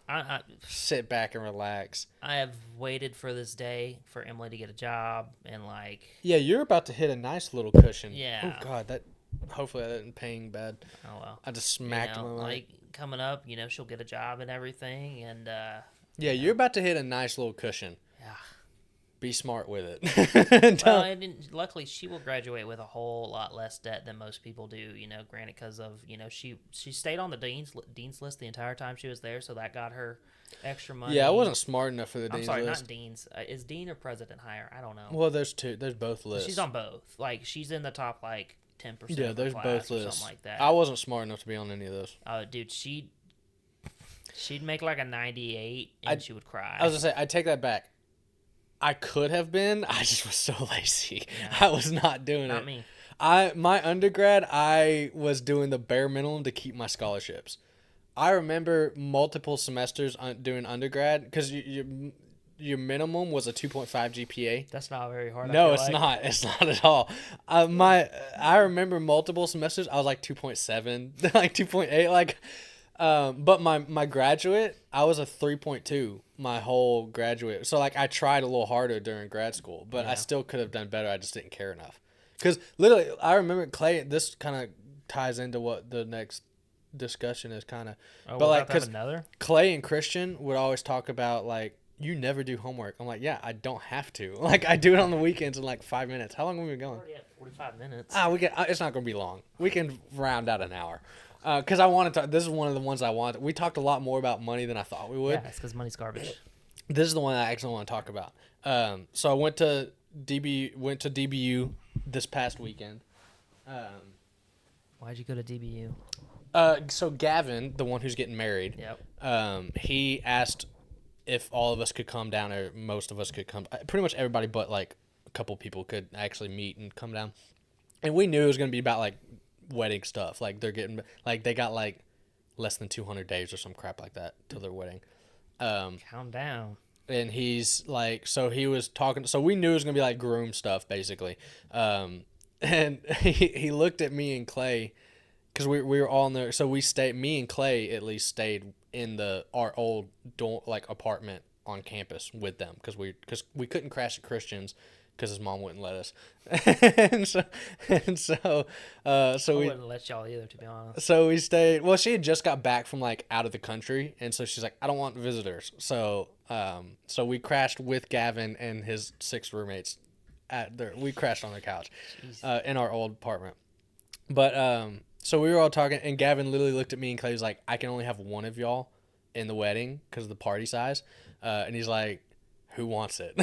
sit back and relax. I have waited for this day for Emily to get a job and like. Yeah, you're about to hit a nice little cushion. Yeah. Oh God, that. Hopefully I didn't ping bad. Oh well. I just smacked my like coming up. She'll get a job and everything, and. Yeah, you're about to hit a nice little cushion. Yeah. Be smart with it. Well, luckily she will graduate with a whole lot less debt than most people do. Granted, because of she stayed on the dean's list the entire time she was there, so that got her extra money. Yeah, I wasn't smart enough for the dean's I'm sorry, list. not dean's. Is dean or president higher? I don't know. Well, there's two. There's both lists. She's on both. Like she's in the top like 10%. Yeah, there's both or lists. Something like that. I wasn't smart enough to be on any of those. Oh, dude, she'd make like a 98 and she would cry. I was gonna say, I take that back. I could have been. I just was so lazy. Yeah. I was not doing it. Not me. My undergrad, I was doing the bare minimum to keep my scholarships. I remember multiple semesters doing undergrad because your minimum was a 2.5 GPA. That's not very hard. No, it's not. It's not at all. I remember multiple semesters. I was like 2.7, like 2.8, like. But my graduate, I was a 3.2 my whole graduate. So like I tried a little harder during grad school, but I still could have done better. I just didn't care enough. Because literally, I remember Clay. This kind of ties into what the next discussion is kind of. Oh, but like, because another? Clay and Christian would always talk about like, you never do homework. I'm like, yeah, I don't have to. Like I do it on the weekends in like 5 minutes. How long have we been going? Already at 45 minutes. It's not gonna be long. We can round out an hour. Because I wanted to. This is one of the ones I wanted. We talked a lot more about money than I thought we would. Yeah, it's because money's garbage. This is the one I actually want to talk about. So I went to DBU this past weekend. Why'd you go to DBU? So Gavin, the one who's getting married, he asked if all of us could come down, or most of us could come. Pretty much everybody, but like a couple people could actually meet and come down. And we knew it was gonna be about like wedding stuff. Like they got like less than 200 days or some crap like that till their wedding. Count down. And he's like, so he was talking, so we knew it was gonna be like groom stuff basically. And he looked at me and Clay, because we were all in there. So me and Clay at least stayed in our old apartment on campus with them because we couldn't crash at Christian's because his mom wouldn't let us. and so I wouldn't let y'all either, to be honest. So we stayed. Well, she had just got back from like out of the country, and so she's like, I don't want visitors. So we crashed with Gavin and his 6 roommates we crashed on their couch in our old apartment. But so we were all talking, and Gavin literally looked at me and Clay was like, I can only have one of y'all in the wedding because of the party size. And he's like, who wants it?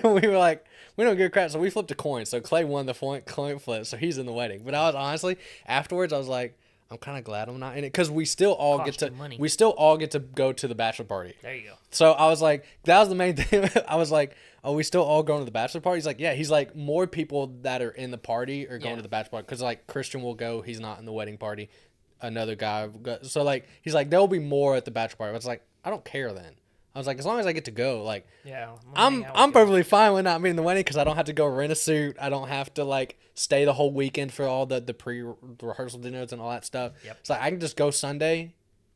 We were like, we don't give a crap. So we flipped a coin. So Clay won the coin flip. So he's in the wedding. But I was honestly, afterwards, I was like, I'm kind of glad I'm not in it. Because we still all get to go to the bachelor party. There you go. So I was like, that was the main thing. I was like, are we still all going to the bachelor party? He's like, yeah. He's like, more people that are in the party are going to the bachelor party. Because like Christian will go. He's not in the wedding party. Another guy. So like, he's like, there'll be more at the bachelor party. I was like, I don't care then. I was like, as long as I get to go, like, I'm perfectly fine with not being in the wedding because I don't have to go rent a suit. I don't have to like stay the whole weekend for all the pre-rehearsal dinners and all that stuff. Yep. It's like I can just go Sunday,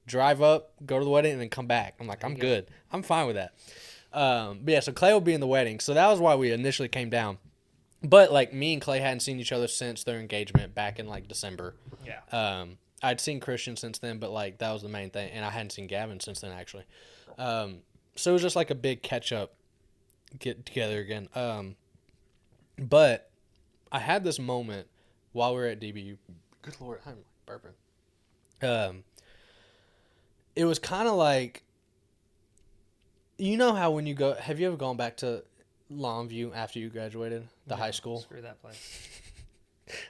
drive up, go to the wedding, and then come back. I'm like, I'm good. I'm fine with that. But yeah, so Clay will be in the wedding. So that was why we initially came down. But like me and Clay hadn't seen each other since their engagement back in like December. Yeah. I'd seen Christian since then, but like that was the main thing, and I hadn't seen Gavin since then actually. So it was just like a big catch up, get together again. But I had this moment while we were at DBU. Good Lord, I'm burping. It was kind of like, you know how when you go, have you ever gone back to Longview after you graduated high school? Screw that place.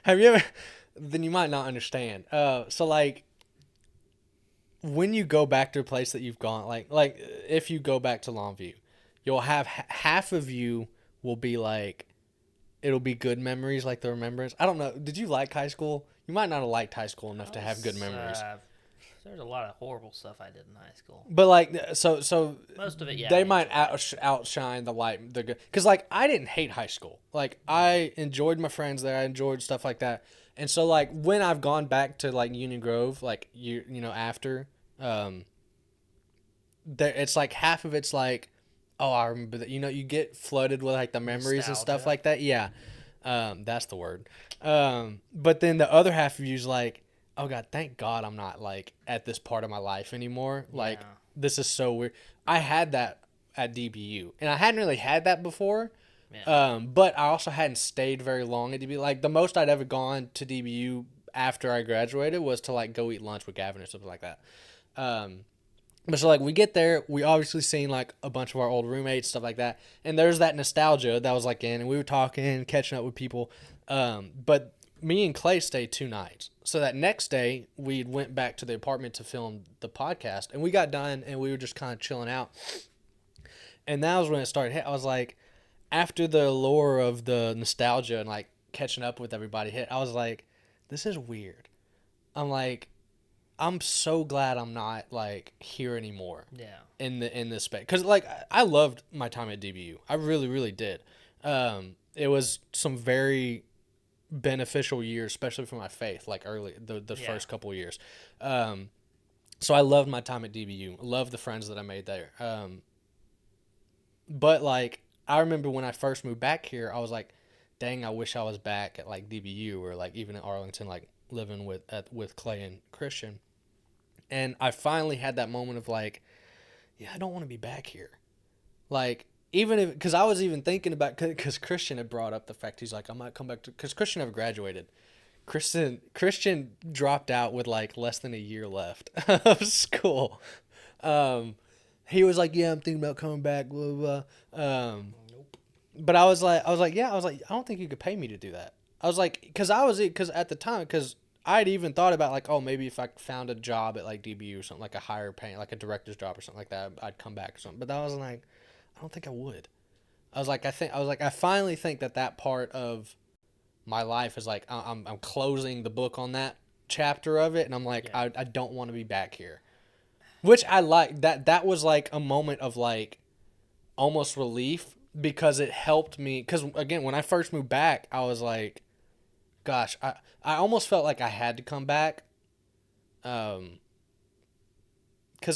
Have you ever? Then you might not understand. So like, when you go back to a place that you've gone, like if you go back to Longview, you'll have half of you will be like, it'll be good memories, like the remembrance. I don't know. Did you like high school? You might not have liked high school enough to have good memories. There's a lot of horrible stuff I did in high school. But like, so most of it, yeah. They might outshine the light, the good. Because like, I didn't hate high school. Like, I enjoyed my friends there. I enjoyed stuff like that. And so like, when I've gone back to like Union Grove, like you know after, there it's like half of it's like, oh, I remember that. You know, you get flooded with like the memories and stuff like that. Yeah, that's the word. But then the other half of you is like, oh God, thank God I'm not like at this part of my life anymore. Like this is so weird. I had that at DBU, and I hadn't really had that before. Yeah. But I also hadn't stayed very long at DBU. Like the most I'd ever gone to DBU after I graduated was to like go eat lunch with Gavin or something like that. But so like we get there, we obviously seen like a bunch of our old roommates, stuff like that, and there's that nostalgia that was like in, and we were talking, catching up with people. But me and Clay stayed 2 nights. So that next day we went back to the apartment to film the podcast, and we got done, and we were just kind of chilling out. And that was when it started. I was like, after the allure of the nostalgia and like catching up with everybody hit, I was like, this is weird. I'm like, I'm so glad I'm not like here anymore. Yeah. In this space, because like I loved my time at DBU. I really, really did. It was some very beneficial years, especially for my faith. Like early the first couple of years. So I loved my time at DBU. Loved the friends that I made there. But like I remember when I first moved back here, I was like, dang, I wish I was back at like DBU or like even in Arlington, like living with Clay and Christian. And I finally had that moment of like, yeah, I don't want to be back here. Like, even if, because I was even thinking about, because Christian had brought up the fact, he's like, I might come back to, because Christian never graduated. Christian dropped out with like less than a year left of school. He was like, yeah, I'm thinking about coming back, blah, blah, blah. Nope. But I was like, I don't think you could pay me to do that. I was like, because at the time, because I'd even thought about like, oh, maybe if I found a job at like DBU or something, like a higher paying, like a director's job or something like that, I'd come back or something. But that was like, I don't think I would. I finally think that part of my life is like, I'm closing the book on that chapter of it, and I'm like, yeah. I don't want to be back here. Which I like. That was like a moment of like almost relief, because it helped me. Because again, when I first moved back, I was like, gosh, I almost felt like I had to come back. Because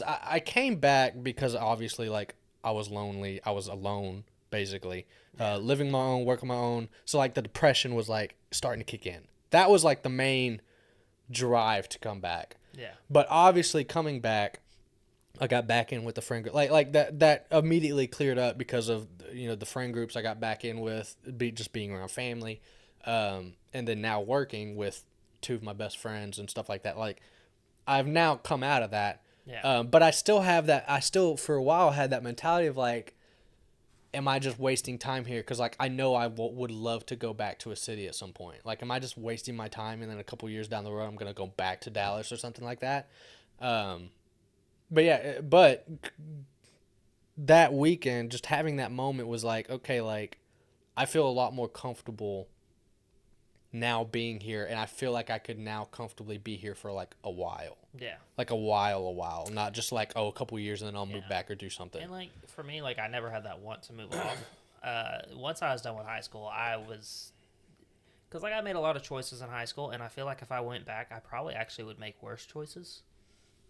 I came back because obviously like I was lonely. I was alone, basically. Living my own, working my own. So like the depression was like starting to kick in. That was like the main drive to come back. Yeah. But obviously coming back, I got back in with the friend group. Like that immediately cleared up because of, you know, the friend groups I got back in with, just being around family, and then now working with 2 of my best friends and stuff like that. Like I've now come out of that. Yeah. But I still have that. I still for a while had that mentality of like, am I just wasting time here? Because like I know I would love to go back to a city at some point. Like, am I just wasting my time, and then a couple years down the road, I'm gonna go back to Dallas or something like that? Um, but yeah, but that weekend, just having that moment was like, okay, like I feel a lot more comfortable now being here, and I feel like I could now comfortably be here for like a while. Yeah. Like a while, not just like, oh, a couple years and then I'll move Yeah. back or do something. And like for me, like I never had that want to move off. Once I was done with high school, I was because like I made a lot of choices in high school, and I feel like if I went back, I probably actually would make worse choices.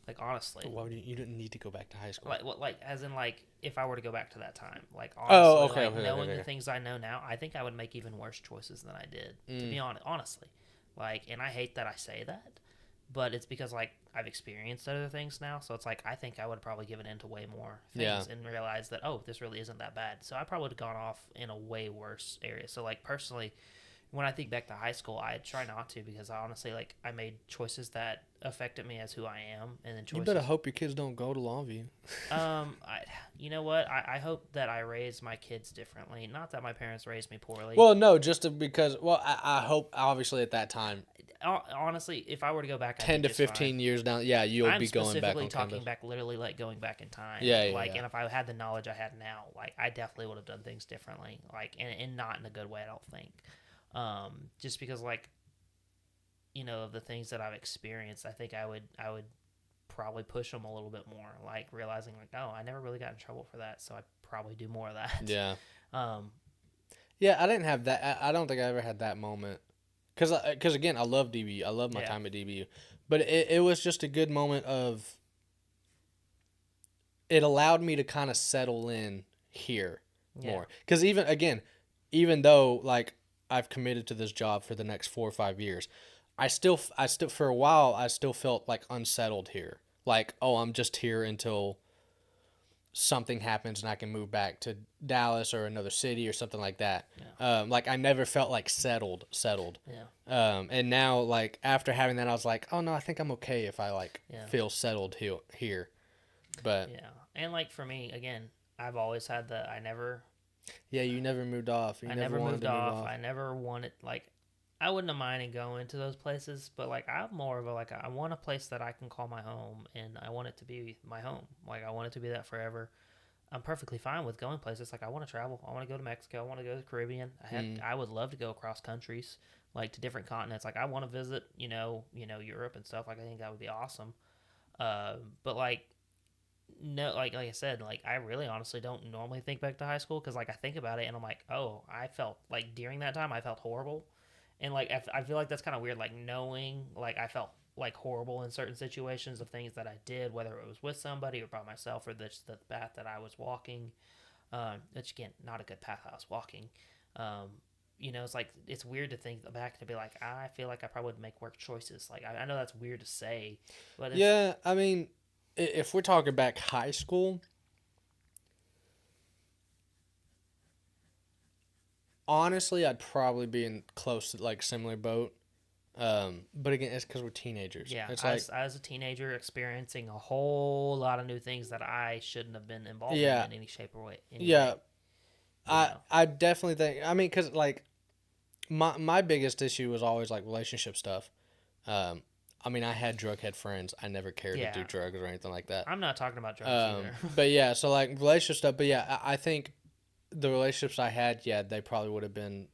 Like honestly, Why would you didn't need to go back to high school? like what, like as in like if I were to go back to that time, like honestly, Oh, okay, like okay, knowing okay. the things I know now, I think I would make even worse choices than I did. To be honest, honestly, like, and I hate that I say that, but it's because like I've experienced other things now, so it's like I think I would have probably given in to way more things and realized that this really isn't that bad. So I probably would have gone off in a way worse area. So like personally, when I think back to high school, I try not to because I honestly like I made choices that affected me as who I am, and then choices. You better hope your kids don't go to Longview. You know what? I hope that I raise my kids differently. Not that my parents raised me poorly. Well, no, because I hope obviously at that time, Honestly, if I were to go back, 10 to 15 years down, yeah, you'll be going back on I'm specifically talking campus. back, literally like going back in time. Yeah, Like, yeah. and if I had the knowledge I had now, like I definitely would have done things differently. Like, and not in a good way, I don't think. Just because like, you know, of the things that I've experienced, I think I would probably push them a little bit more. Like realizing like, oh, I never really got in trouble for that, so I probably do more of that. Yeah. Um, Yeah, I didn't have that. I don't think I ever had that moment. Because again, I love DBU. I love my time at DBU. But it was just a good moment of. It allowed me to kind of settle in here more. Because even though like I've committed to this job for the next 4 or 5 years, I still for a while I still felt like unsettled here. Like, oh, I'm just here until something happens and I can move back to Dallas or another city or something like that. Yeah. Like I never felt like settled. Yeah. And now like after having that, I was like, oh no, I think I'm okay if I like Yeah. feel settled here. But yeah, and like for me, again, I've always had I never. Yeah, you never moved off. I never moved off. I never wanted like. I wouldn't have minded going to those places, but like I'm more of a like I want a place that I can call my home, and I want it to be my home. Like I want it to be that forever. I'm perfectly fine with going places. Like I want to travel. I want to go to Mexico. I want to go to the Caribbean. I would love to go across countries, like to different continents. Like I want to visit, Europe and stuff. Like I think that would be awesome. But like no, like I said, like I really honestly don't normally think back to high school because like I think about it and I'm like, oh, I felt like during that time I felt horrible, and like I feel like that's kind of weird, like knowing like I felt like horrible in certain situations of things that I did, whether it was with somebody or by myself or the path that I was walking, which again not a good path I was walking. It's like it's weird to think back to be like I feel like I probably would make work choices. Like I know that's weird to say, but yeah, I mean, if we're talking back high school, honestly, I'd probably be in close to like similar boat. But again, it's because we're teenagers. Yeah, it's I was a teenager experiencing a whole lot of new things that I shouldn't have been involved in any shape or way. Yeah, I definitely think. I mean, because like my biggest issue was always like relationship stuff. I mean, I had drug head friends. I never cared to do drugs or anything like that. I'm not talking about drugs either. But yeah, so like relationship stuff. But yeah, I think the relationships I had, they probably would have been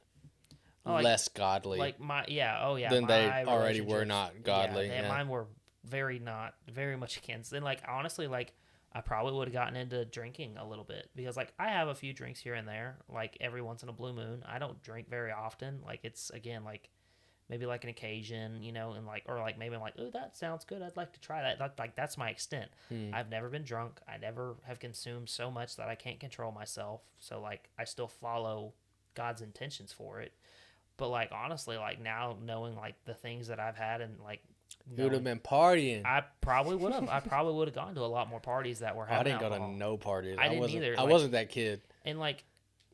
less godly. Like than they already were not godly. Yeah, mine were very much against. And like honestly, like I probably would have gotten into drinking a little bit because like I have a few drinks here and there, like every once in a blue moon. I don't drink very often. Like it's again like maybe like an occasion, and like or like maybe I'm like, oh, that sounds good. I'd like to try that. Like that's my extent. I've never been drunk. I never have consumed so much that I can't control myself. So like I still follow God's intentions for it. But like honestly, like now knowing like the things that I've had and like you would have been partying. I probably would have. I probably would have gone to a lot more parties that were having I didn't alcohol. go to no parties. I didn't either. I wasn't that kid. And like,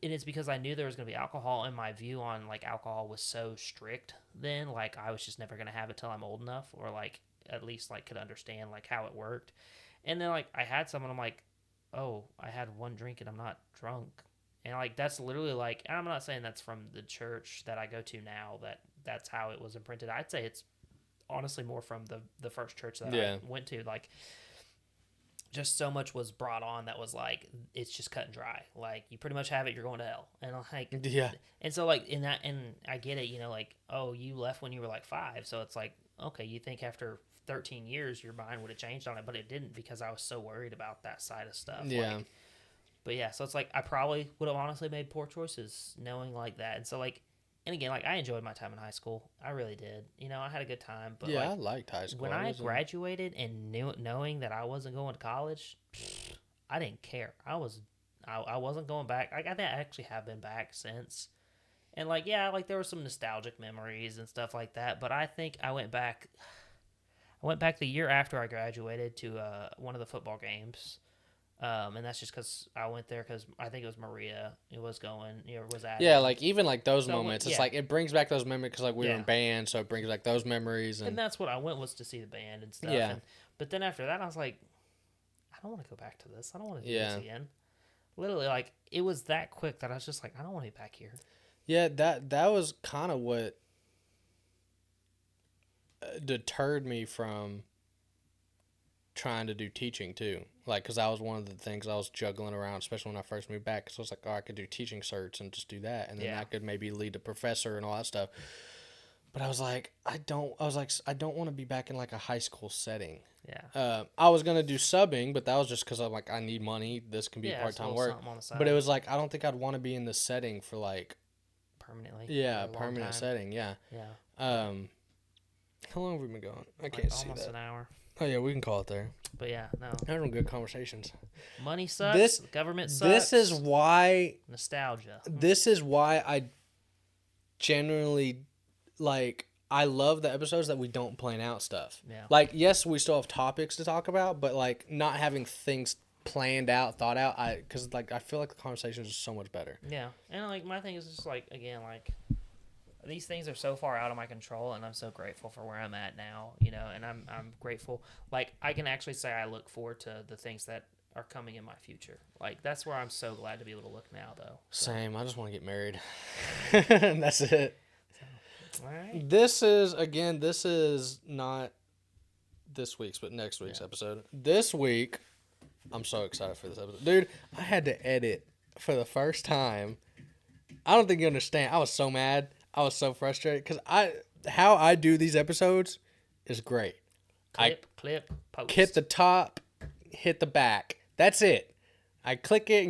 and it's because I knew there was gonna be alcohol, and my view on like alcohol was so strict. Then like I was just never gonna have it till I'm old enough, or like at least like could understand like how it worked. And then like I had some, and I'm like, oh, I had one drink and I'm not drunk. And like that's literally like, and I'm not saying that's from the church that I go to now that's how it was imprinted. I'd say it's honestly more from the first church that I went to. Like just so much was brought on that was like it's just cut and dry. Like you pretty much have it, you're going to hell. And like and so like in that, and I get it, you know, like, oh, you left when you were like 5, so it's like, okay, you think after 13 years your mind would have changed on it, but it didn't, because I was so worried about that side of stuff. Like, but yeah, so it's like I probably would have honestly made poor choices knowing like that. And so like, and again, like I enjoyed my time in high school. I really did. You know, I had a good time. But I liked high school. When I graduated and knowing that I wasn't going to college, I didn't care. I wasn't going back. Like, I think I actually have been back since. And like, yeah, like there were some nostalgic memories and stuff like that. But I think I went back the year after I graduated to one of the football games. And that's just because I went there because I think it was Maria. It was going, was at. Yeah, like even like those moments, it's like it brings back those memories because like we were in band, so it brings back those memories. And that's what I went, was to see the band and stuff. Yeah. But then after that, I was like, I don't want to go back to this. I don't want to do this again. Literally, like it was that quick that I was just like, I don't want to be back here. Yeah, that was kind of what deterred me from trying to do teaching too, like because that was one of the things I was juggling around, especially when I first moved back. So I was like, oh, I could do teaching certs and just do that, and then that could maybe lead to professor and all that stuff. But I was like, I don't want to be back in like a high school setting. I was gonna do subbing, but that was just because I'm like, I need money. This can be part-time work. But it was like, I don't think I'd want to be in this setting for like permanently. Yeah, permanent setting. Yeah. How long have we been going? I can't see that. Almost an hour. Oh, yeah, we can call it there. But, yeah, no. Having good conversations. Money sucks. Government sucks. This is why... Nostalgia. This is why I generally, like, I love the episodes that we don't plan out stuff. Yeah. Like, yes, we still have topics to talk about, but, like, not having things planned out, thought out, because, like, I feel like the conversations are so much better. Yeah. And, like, my thing is just, like, again, like... These things are so far out of my control, and I'm so grateful for where I'm at now, you know, and I'm grateful. Like, I can actually say I look forward to the things that are coming in my future. Like, that's where I'm so glad to be able to look now, though. So. Same. I just want to get married. And that's it. All right. This is not this week's, but next week's episode. This week, I'm so excited for this episode. Dude, I had to edit for the first time. I don't think you understand. I was so mad. I was so frustrated because how I do these episodes is great. Clip, post. Hit the top, hit the back. That's it. I click it,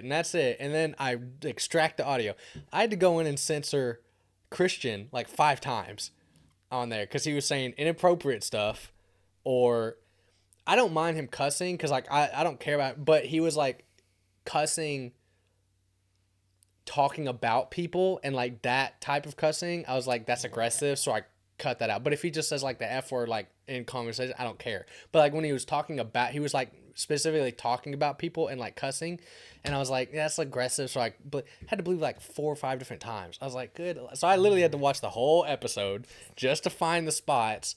and that's it. And then I extract the audio. I had to go in and censor Christian like 5 times on there because he was saying inappropriate stuff, or I don't mind him cussing because like I don't care about it, but he was like cussing, talking about people, and like that type of cussing, I was like, that's aggressive, so I cut that out. But if he just says like the F word like in conversation, I don't care. But like when he was talking about, he was like specifically talking about people and like cussing, and I was like, yeah, that's aggressive. So I had to believe like 4 or 5 different times. I was like, good. So I literally had to watch the whole episode just to find the spots,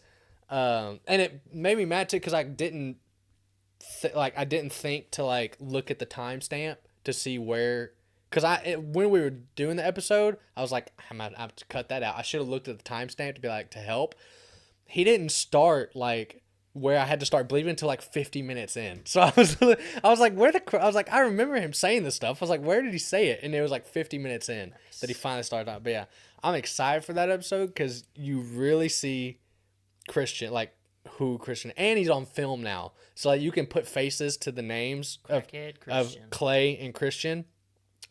and it made me mad too because I didn't think to like look at the timestamp to see where. Because when we were doing the episode, I was like, I have to cut that out. I should have looked at the timestamp to be like, to help. He didn't start like where I had to start bleeding until like 50 minutes in. So I was like, I was like, I remember him saying this stuff. I was like, where did he say it? And it was like 50 minutes in that he finally started out. But yeah, I'm excited for that episode because you really see Christian, like who Christian, and he's on film now. So like, you can put faces to the names of Clay and Christian.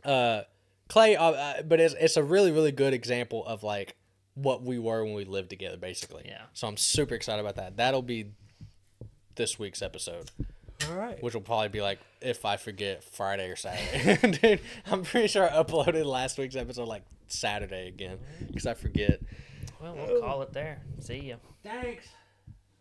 Clay, but it's a really, really good example of like what we were when we lived together, basically. Yeah. So I'm super excited about that. That'll be this week's episode. All right. Which will probably be like, if I forget, Friday or Saturday. Dude, I'm pretty sure I uploaded last week's episode like Saturday again because I forget. Well, we'll call it there. See ya. Thanks.